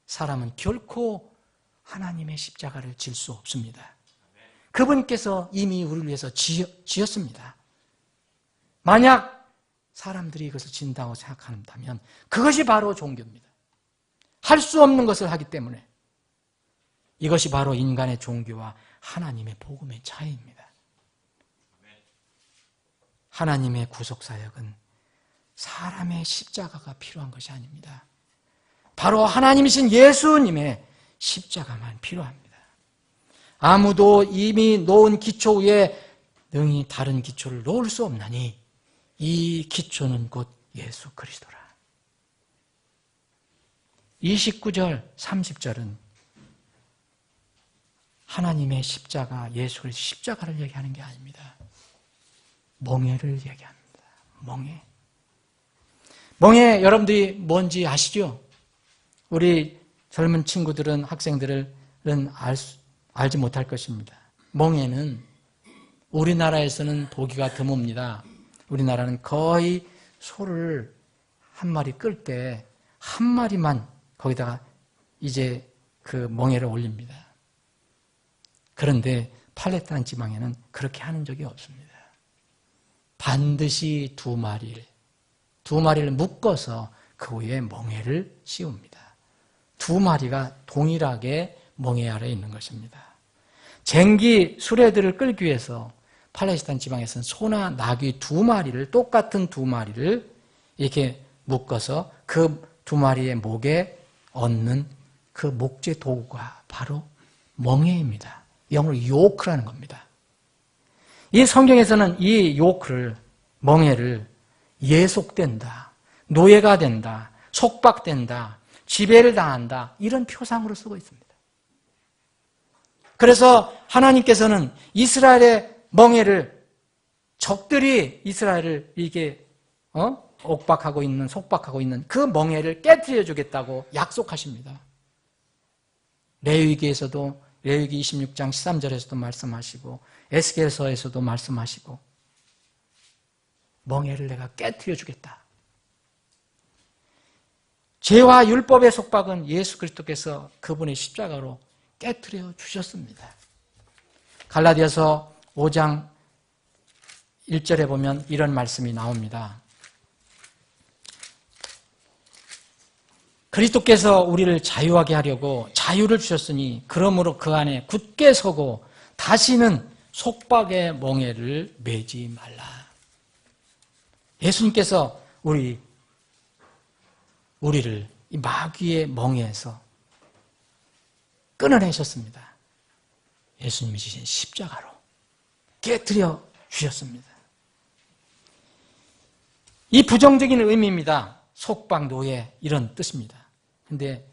사람은 결코 하나님의 십자가를 질 수 없습니다. 그분께서 이미 우리를 위해서 지었습니다. 만약 사람들이 이것을 진다고 생각한다면 그것이 바로 종교입니다. 할 수 없는 것을 하기 때문에 이것이 바로 인간의 종교와 하나님의 복음의 차이입니다. 하나님의 구속사역은 사람의 십자가가 필요한 것이 아닙니다. 바로 하나님이신 예수님의 십자가만 필요합니다. 아무도 이미 놓은 기초 위에 능히 다른 기초를 놓을 수 없나니 이 기초는 곧 예수 그리스도라. 29절, 30절은 하나님의 십자가, 예수 그리스도 십자가를 얘기하는 게 아닙니다. 멍에를 얘기합니다. 멍에. 멍에 여러분들이 뭔지 아시죠? 우리 젊은 친구들은, 학생들은 알지 못할 것입니다. 멍에는 우리나라에서는 보기가 드뭅니다. 우리나라는 거의 소를 한 마리 끌 때 한 마리만 거기다가 이제 그 멍에를 올립니다. 그런데 팔레스타인 지방에는 그렇게 하는 적이 없습니다. 반드시 두 마리를 묶어서 그 위에 멍에를 씌웁니다. 두 마리가 동일하게 멍에 아래에 있는 것입니다. 쟁기 수레들을 끌기 위해서 팔레스타인 지방에서는 소나 나귀 두 마리를, 똑같은 두 마리를 이렇게 묶어서 그 두 마리의 목에 얹는 그 목재 도구가 바로 멍에입니다. 영어로 요크라는 겁니다. 이 성경에서는 이 요크를, 멍에를 예속된다, 노예가 된다, 속박된다, 지배를 당한다, 이런 표상으로 쓰고 있습니다. 그래서 하나님께서는 이스라엘의 멍에를, 적들이 이스라엘을 이게 옥박하고 있는, 속박하고 있는 그 멍에를 깨뜨려 주겠다고 약속하십니다. 레위기에서도, 레위기 26장 13절에서도 말씀하시고, 에스겔서에서도 말씀하시고, 멍에를 내가 깨뜨려 주겠다. 죄와 율법의 속박은 예수 그리스도께서 그분의 십자가로 깨뜨려 주셨습니다. 갈라디아서 5장 1절에 보면 이런 말씀이 나옵니다. 그리스도께서 우리를 자유하게 하려고 자유를 주셨으니 그러므로 그 안에 굳게 서고 다시는 속박의 멍에를 매지 말라. 예수님께서 우리를 이 마귀의 멍에에서 끊어내셨습니다. 예수님이 지신 십자가로 깨뜨려 주셨습니다. 이 부정적인 의미입니다. 속박, 노예 이런 뜻입니다. 그런데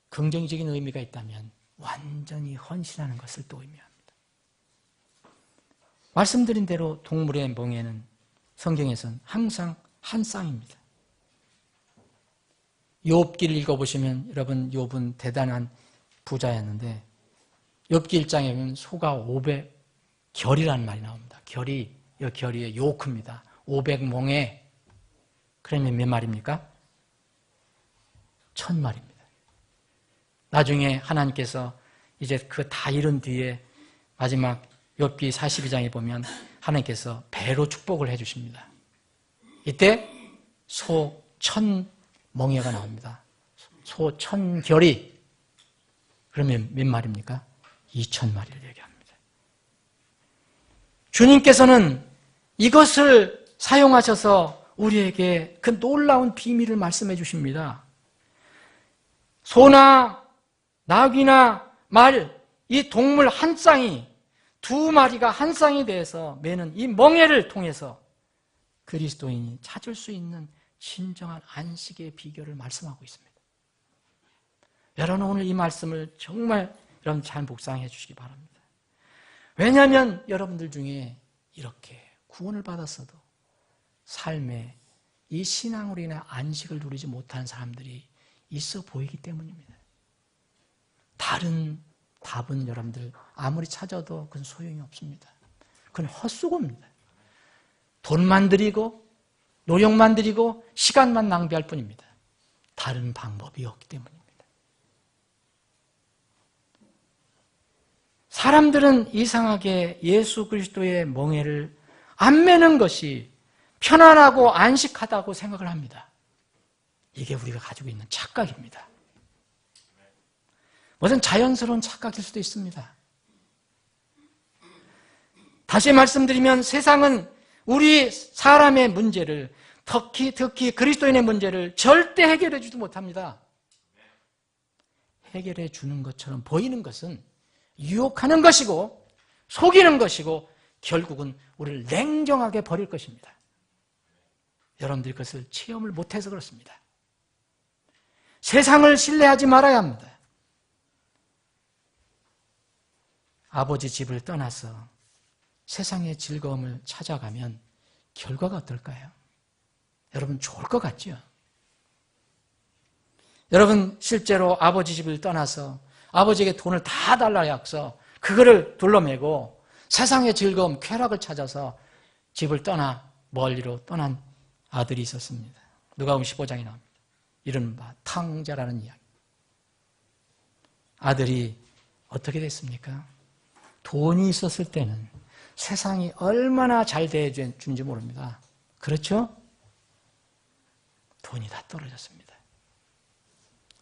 긍정적인 의미가 있다면 완전히 헌신하는 것을 또 의미합니다. 말씀드린 대로 동물의 멍에는 성경에서는 항상 한 쌍입니다. 욥기를 읽어보시면 여러분 욥은 대단한 부자였는데 욥기 1장에 보면 소가 500결이라는 말이 나옵니다. 결이 요크입니다. 500몽에 그러면 몇 마리입니까? 1000마리입니다. 나중에 하나님께서 이제 그 다 이룬 뒤에 마지막 욥기 42장에 보면 하나님께서 배로 축복을 해주십니다. 이때 소 1000몽에가 나옵니다. 소 1000결이 그러면 몇 마리입니까? 2000마리를 얘기합니다. 주님께서는 이것을 사용하셔서 우리에게 그 놀라운 비밀을 말씀해 주십니다. 소나 나귀나 말, 이 동물 한 쌍이 두 마리가 한 쌍이 돼서 매는 이 멍에를 통해서 그리스도인이 찾을 수 있는 진정한 안식의 비결을 말씀하고 있습니다. 여러분 오늘 이 말씀을 정말 여러분 잘 묵상해 주시기 바랍니다. 왜냐하면 여러분들 중에 이렇게 구원을 받았어도 삶에 이 신앙으로 인해 안식을 누리지 못하는 사람들이 있어 보이기 때문입니다. 다른 답은 여러분들 아무리 찾아도 그건 소용이 없습니다. 그건 헛수고입니다. 돈만 들이고 노력만 들이고 시간만 낭비할 뿐입니다. 다른 방법이 없기 때문입니다. 사람들은 이상하게 예수 그리스도의 멍에를 안 매는 것이 편안하고 안식하다고 생각을 합니다. 이게 우리가 가지고 있는 착각입니다. 무슨 자연스러운 착각일 수도 있습니다. 다시 말씀드리면 세상은 우리 사람의 문제를 특히 그리스도인의 문제를 절대 해결해 주지 못합니다. 해결해 주는 것처럼 보이는 것은 유혹하는 것이고 속이는 것이고 결국은 우리를 냉정하게 버릴 것입니다. 여러분들이 그것을 체험을 못해서 그렇습니다. 세상을 신뢰하지 말아야 합니다. 아버지 집을 떠나서 세상의 즐거움을 찾아가면 결과가 어떨까요? 여러분 좋을 것 같죠? 여러분 실제로 아버지 집을 떠나서 아버지에게 돈을 다 달라 약서 그거를 둘러매고 세상의 즐거움, 쾌락을 찾아서 집을 떠나 멀리로 떠난 아들이 있었습니다. 누가복음 15장에 나옵니다. 이른바 탕자라는 이야기. 아들이 어떻게 됐습니까? 돈이 있었을 때는 세상이 얼마나 잘 대해주는지 모릅니다. 그렇죠? 돈이 다 떨어졌습니다.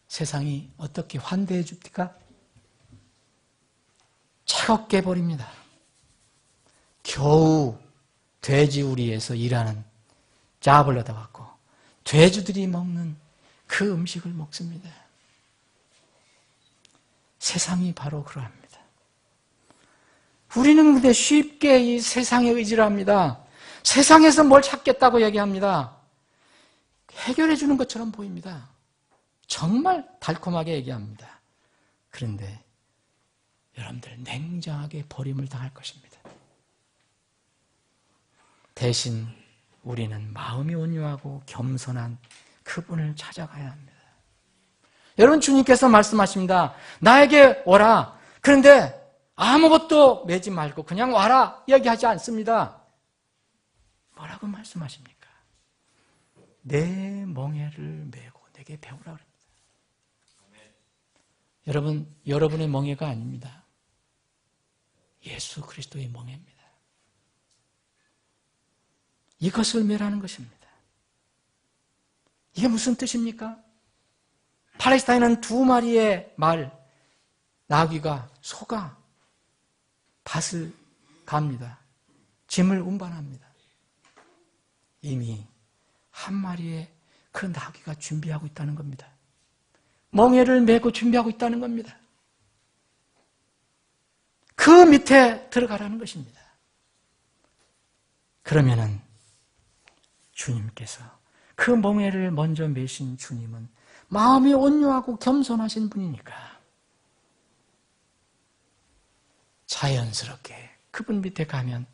세상이 어떻게 환대해 줍니까? 차갑게 버립니다. 겨우 돼지우리에서 일하는 잡을 얻어갖고 돼지들이 먹는 그 음식을 먹습니다. 세상이 바로 그러합니다. 우리는 근데 쉽게 이 세상에 의지를 합니다. 세상에서 뭘 찾겠다고 얘기합니다. 해결해 주는 것처럼 보입니다. 정말 달콤하게 얘기합니다. 그런데 여러분들 냉정하게 버림을 당할 것입니다. 대신 우리는 마음이 온유하고 겸손한 그분을 찾아가야 합니다. 여러분, 주님께서 말씀하십니다. 나에게 오라. 그런데 아무것도 매지 말고 그냥 와라 이야기하지 않습니다. 뭐라고 말씀하십니까? 내 멍에를 메고 내게 배우라 그럽니다. 여러분, 여러분의 멍에가 아닙니다. 예수 그리스도의 멍에입니다. 이것을 매라는 것입니다. 이게 무슨 뜻입니까? 팔레스타인은 2마리의 나귀가, 소가 밭을 갑니다. 짐을 운반합니다. 이미 1마리의 그 나귀가 준비하고 있다는 겁니다. 멍에를 메고 준비하고 있다는 겁니다. 그 밑에 들어가라는 것입니다. 그러면은 주님께서 그 멍에를 먼저 메신 주님은 마음이 온유하고 겸손하신 분이니까 자연스럽게 그분 밑에 가면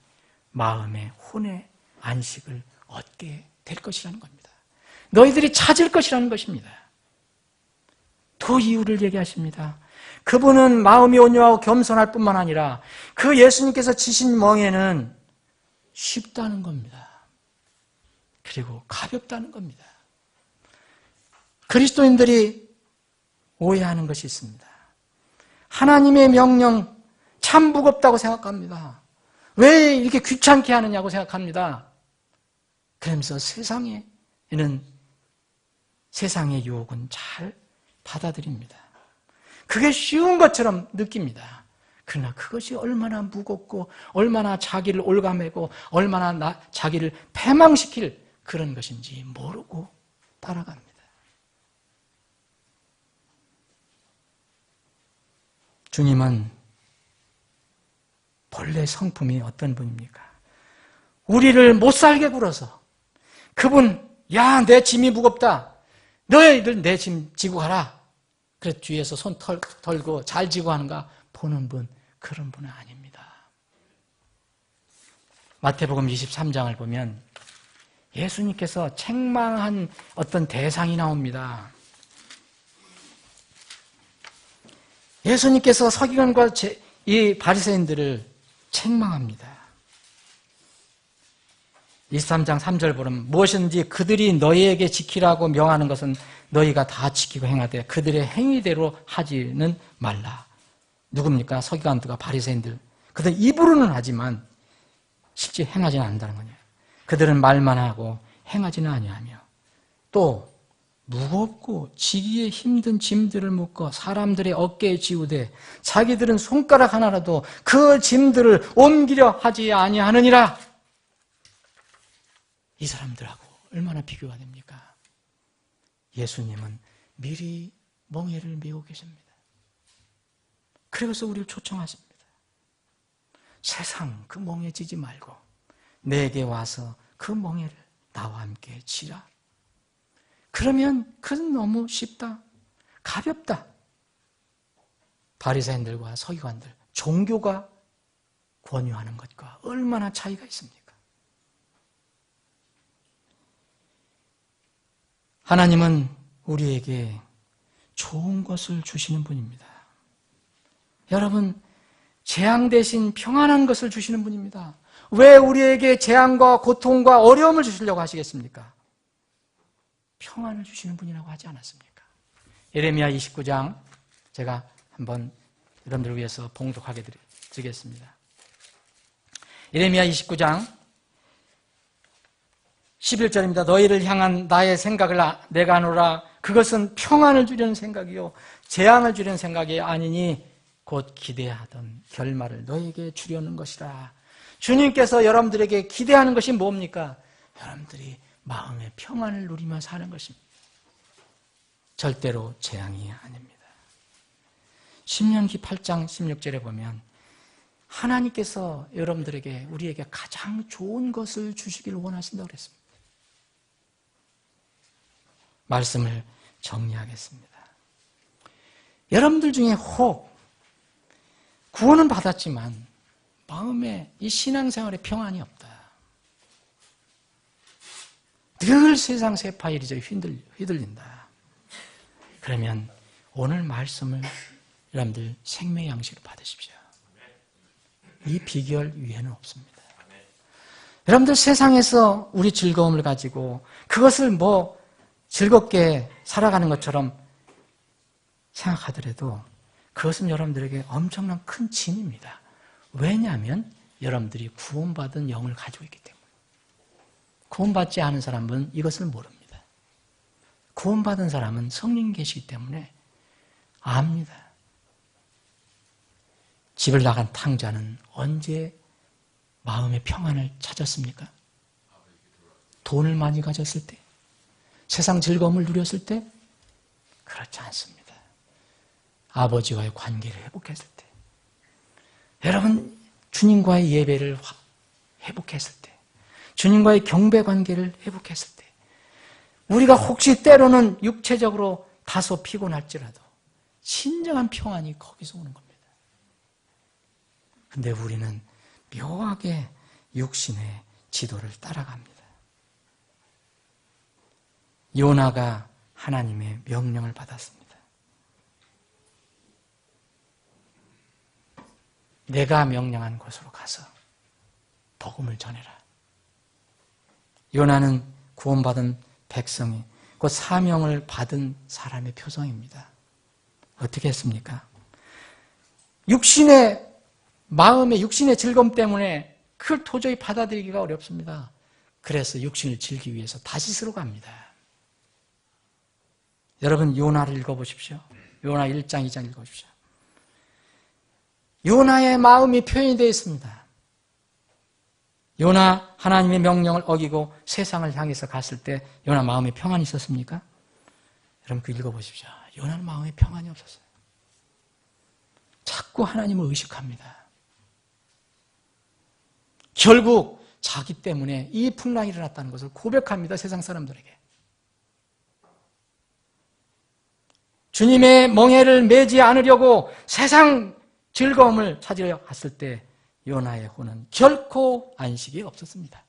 마음의 혼의 안식을 얻게 될 것이라는 겁니다. 너희들이 찾을 것이라는 것입니다. 두 이유를 얘기하십니다. 그분은 마음이 온유하고 겸손할 뿐만 아니라 그 예수님께서 지신 멍에는 쉽다는 겁니다. 그리고 가볍다는 겁니다. 그리스도인들이 오해하는 것이 있습니다. 하나님의 명령 참 무겁다고 생각합니다. 왜 이렇게 귀찮게 하느냐고 생각합니다. 그러면서 세상의 유혹은 잘 받아들입니다. 그게 쉬운 것처럼 느낍니다. 그러나 그것이 얼마나 무겁고 얼마나 자기를 올가매고 얼마나 자기를 패망시킬 그런 것인지 모르고 따라갑니다. 주님은 본래 성품이 어떤 분입니까? 우리를 못 살게 굴어서 그분, 야, 내 짐이 무겁다. 너희들 내 짐 지고 가라. 그래서 뒤에서 손 털고 잘 지고 하는가 보는 분, 그런 분은 아닙니다. 마태복음 23장을 보면 예수님께서 책망한 어떤 대상이 나옵니다. 예수님께서 서기관과 이 바리새인들을 책망합니다. 23장 3절 보면 무엇이든지 그들이 너희에게 지키라고 명하는 것은 너희가 다 지키고 행하되 그들의 행위대로 하지는 말라. 누굽니까? 서기관들과 바리새인들. 그들 입으로는 하지만 실제 행하지는 않는다는 거냐. 그들은 말만 하고 행하지는 아니하며 또 무겁고 지기에 힘든 짐들을 묶어 사람들의 어깨에 지우되 자기들은 손가락 하나라도 그 짐들을 옮기려 하지 아니하느니라. 이 사람들하고 얼마나 비교가 됩니까? 예수님은 미리 멍에를 메고 계십니다. 그래서 우리를 초청하십니다. 세상 그 멍에 지지 말고 내게 와서 그 멍에를 나와 함께 지라. 그러면 그건 너무 쉽다. 가볍다. 바리새인들과 서기관들, 종교가 권유하는 것과 얼마나 차이가 있습니까? 하나님은 우리에게 좋은 것을 주시는 분입니다. 여러분, 재앙 대신 평안한 것을 주시는 분입니다. 왜 우리에게 재앙과 고통과 어려움을 주시려고 하시겠습니까? 평안을 주시는 분이라고 하지 않았습니까? 예레미야 29장 제가 한번 여러분들을 위해서 봉독하게 드리겠습니다. 예레미야 29장 11절입니다. 너희를 향한 나의 생각을 내가 아노라. 그것은 평안을 주려는 생각이요 재앙을 주려는 생각이 아니니 곧 기대하던 결말을 너희에게 주려는 것이라. 주님께서 여러분들에게 기대하는 것이 뭡니까? 여러분들이 마음의 평안을 누리며 사는 것입니다. 절대로 재앙이 아닙니다. 신명기 8장 16절에 보면 하나님께서 여러분들에게 우리에게 가장 좋은 것을 주시기를 원하신다고 그랬습니다. 말씀을 정리하겠습니다. 여러분들 중에 혹 구원은 받았지만 마음에 이 신앙생활에 평안이 없다. 늘 세상 세파일이죠. 휘둘린다. 그러면 오늘 말씀을 여러분들 생명의 양식으로 받으십시오. 이 비결 위에는 없습니다. 여러분들 세상에서 우리 즐거움을 가지고 그것을 뭐 즐겁게 살아가는 것처럼 생각하더라도 그것은 여러분들에게 엄청난 큰 짐입니다. 왜냐하면 여러분들이 구원받은 영을 가지고 있기 때문에. 구원받지 않은 사람은 이것을 모릅니다. 구원받은 사람은 성령 계시기 때문에 압니다. 집을 나간 탕자는 언제 마음의 평안을 찾았습니까? 돈을 많이 가졌을 때? 세상 즐거움을 누렸을 때? 그렇지 않습니다. 아버지와의 관계를 회복했을 때. 여러분, 주님과의 예배를 회복했을 때. 주님과의 경배 관계를 회복했을 때. 우리가 혹시 때로는 육체적으로 다소 피곤할지라도 진정한 평안이 거기서 오는 겁니다. 근데 우리는 묘하게 육신의 지도를 따라갑니다. 요나가 하나님의 명령을 받았습니다. 내가 명령한 곳으로 가서 복음을 전해라. 요나는 구원받은 백성이 그 사명을 받은 사람의 표정입니다. 어떻게 했습니까? 마음의 육신의 즐거움 때문에 그걸 도저히 받아들이기가 어렵습니다. 그래서 육신을 즐기기 위해서 다시스로 갑니다. 여러분 요나를 읽어보십시오. 요나 1장, 2장 읽어보십시오. 요나의 마음이 표현이 되어 있습니다. 요나 하나님의 명령을 어기고 세상을 향해서 갔을 때 요나 마음에 평안이 있었습니까? 여러분 그 읽어보십시오. 요나는 마음에 평안이 없었어요. 자꾸 하나님을 의식합니다. 결국 자기 때문에 이 풍랑이 일어났다는 것을 고백합니다. 세상 사람들에게. 주님의 멍에를 매지 않으려고 세상 즐거움을 찾으려 갔을 때 요나의 혼은 결코 안식이 없었습니다.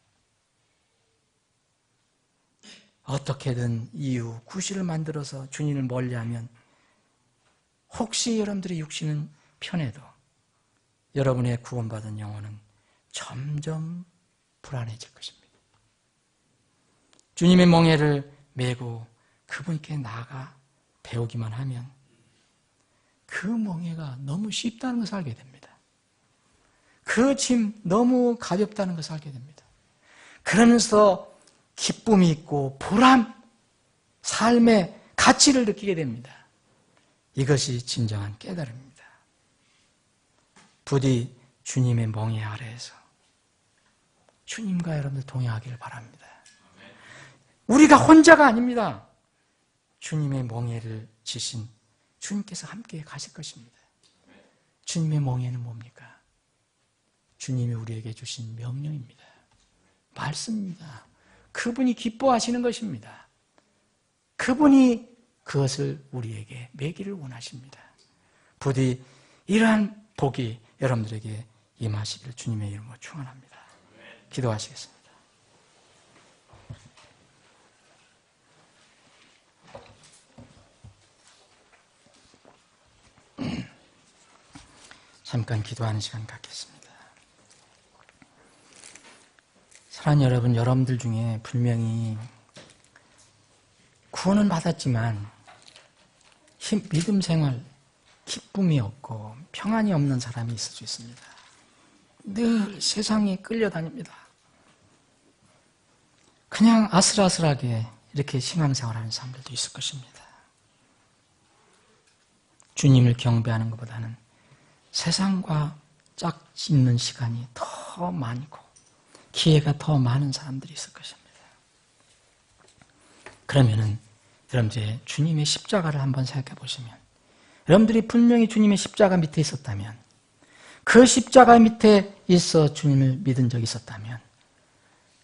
어떻게든 이유, 구실을 만들어서 주님을 멀리하면 혹시 여러분들의 육신은 편해도 여러분의 구원받은 영혼은 점점 불안해질 것입니다. 주님의 멍에를 메고 그분께 나아가 배우기만 하면 그 멍에가 너무 쉽다는 것을 알게 됩니다. 그 짐 너무 가볍다는 것을 알게 됩니다. 그러면서 기쁨이 있고 보람, 삶의 가치를 느끼게 됩니다. 이것이 진정한 깨달음입니다. 부디 주님의 멍에 아래에서 주님과 여러분들 동행하기를 바랍니다. 우리가 혼자가 아닙니다. 주님의 멍에를 지신 주님께서 함께 가실 것입니다. 주님의 멍에는 뭡니까? 주님이 우리에게 주신 명령입니다. 말씀입니다. 그분이 기뻐하시는 것입니다. 그분이 그것을 우리에게 매기를 원하십니다. 부디 이러한 복이 여러분들에게 임하시기를 주님의 이름으로 축원합니다. 기도하시겠습니다. 잠깐 기도하는 시간 갖겠습니다. 사랑하는 여러분, 여러분들 중에 분명히 구원은 받았지만 믿음 생활, 기쁨이 없고 평안이 없는 사람이 있을 수 있습니다. 늘 세상에 끌려다닙니다. 그냥 아슬아슬하게 이렇게 신앙생활하는 사람들도 있을 것입니다. 주님을 경배하는 것보다는 세상과 짝짓는 시간이 더 많고 기회가 더 많은 사람들이 있을 것입니다. 그러면은 여러분들 주님의 십자가를 한번 생각해 보시면, 여러분들이 분명히 주님의 십자가 밑에 있었다면, 그 십자가 밑에 있어 주님을 믿은 적이 있었다면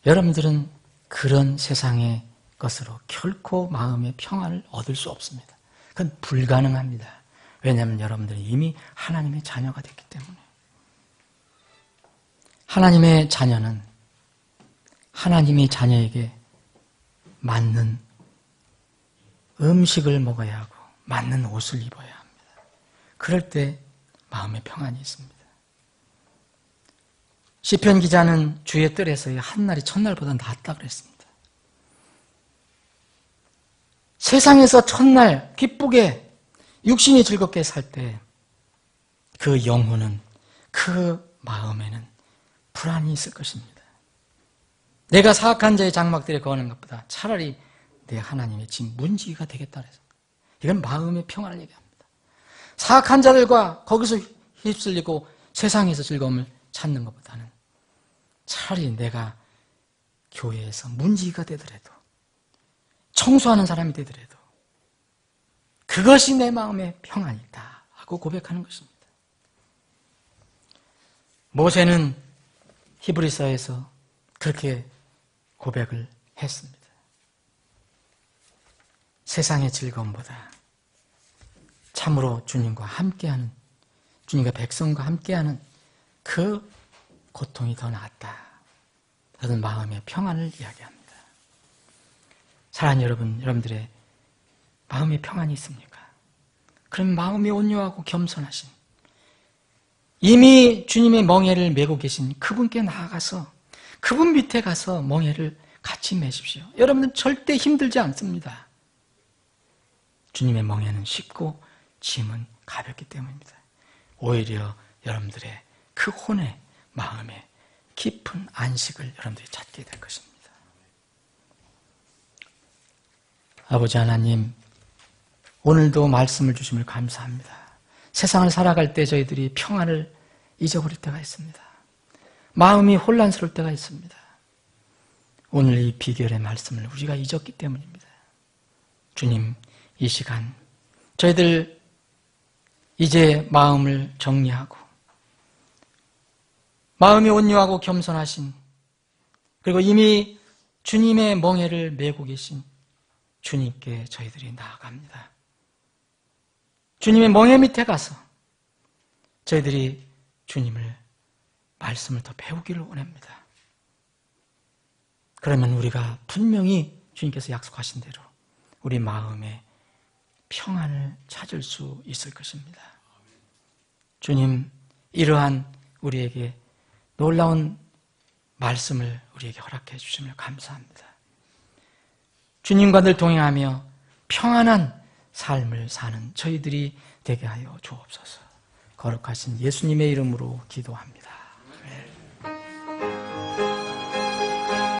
여러분들은 그런 세상의 것으로 결코 마음의 평안을 얻을 수 없습니다. 그건 불가능합니다. 왜냐하면 여러분들은 이미 하나님의 자녀가 됐기 때문에. 하나님의 자녀는 하나님의 자녀에게 맞는 음식을 먹어야 하고 맞는 옷을 입어야 합니다. 그럴 때 마음의 평안이 있습니다. 시편 기자는 주의 뜰에서의 한날이 첫날보다 낫다 그랬습니다. 세상에서 첫날 기쁘게 육신이 즐겁게 살 때 그 영혼은, 그 마음에는 불안이 있을 것입니다. 내가 사악한 자의 장막들에 거하는 것보다 차라리 내 하나님의 집 문지기가 되겠다 그래서 이건 마음의 평안을 얘기합니다. 사악한 자들과 거기서 휩쓸리고 세상에서 즐거움을 찾는 것보다는 차라리 내가 교회에서 문지기가 되더라도 청소하는 사람이 되더라도 그것이 내 마음의 평안이다 하고 고백하는 것입니다. 모세는 히브리서에서 그렇게 고백을 했습니다. 세상의 즐거움보다 참으로 주님과 함께하는, 주님과 백성과 함께하는 그 고통이 더 낫다. 라는 마음의 평안을 이야기합니다. 사랑하는 여러분, 여러분들의 마음의 평안이 있습니까? 그럼 마음이 온유하고 겸손하신, 이미 주님의 멍에를 메고 계신 그분께 나아가서 그분 밑에 가서 멍에를 같이 매십시오. 여러분은 절대 힘들지 않습니다. 주님의 멍에는 쉽고 짐은 가볍기 때문입니다. 오히려 여러분들의 그 혼의 마음에 깊은 안식을 여러분들이 찾게 될 것입니다. 아버지 하나님, 오늘도 말씀을 주심을 감사합니다. 세상을 살아갈 때 저희들이 평안을 잊어버릴 때가 있습니다. 마음이 혼란스러울 때가 있습니다. 오늘 이 비결의 말씀을 우리가 잊었기 때문입니다. 주님, 이 시간 저희들 이제 마음을 정리하고 마음이 온유하고 겸손하신, 그리고 이미 주님의 멍에를 메고 계신 주님께 저희들이 나아갑니다. 주님의 멍에 밑에 가서 저희들이 주님을 말씀을 더 배우기를 원합니다. 그러면 우리가 분명히 주님께서 약속하신 대로 우리 마음에 평안을 찾을 수 있을 것입니다. 주님, 이러한 우리에게 놀라운 말씀을 우리에게 허락해 주심을 감사합니다. 주님과 늘 동행하며 평안한 삶을 사는 저희들이 되게 하여 주옵소서. 거룩하신 예수님의 이름으로 기도합니다. 아멘.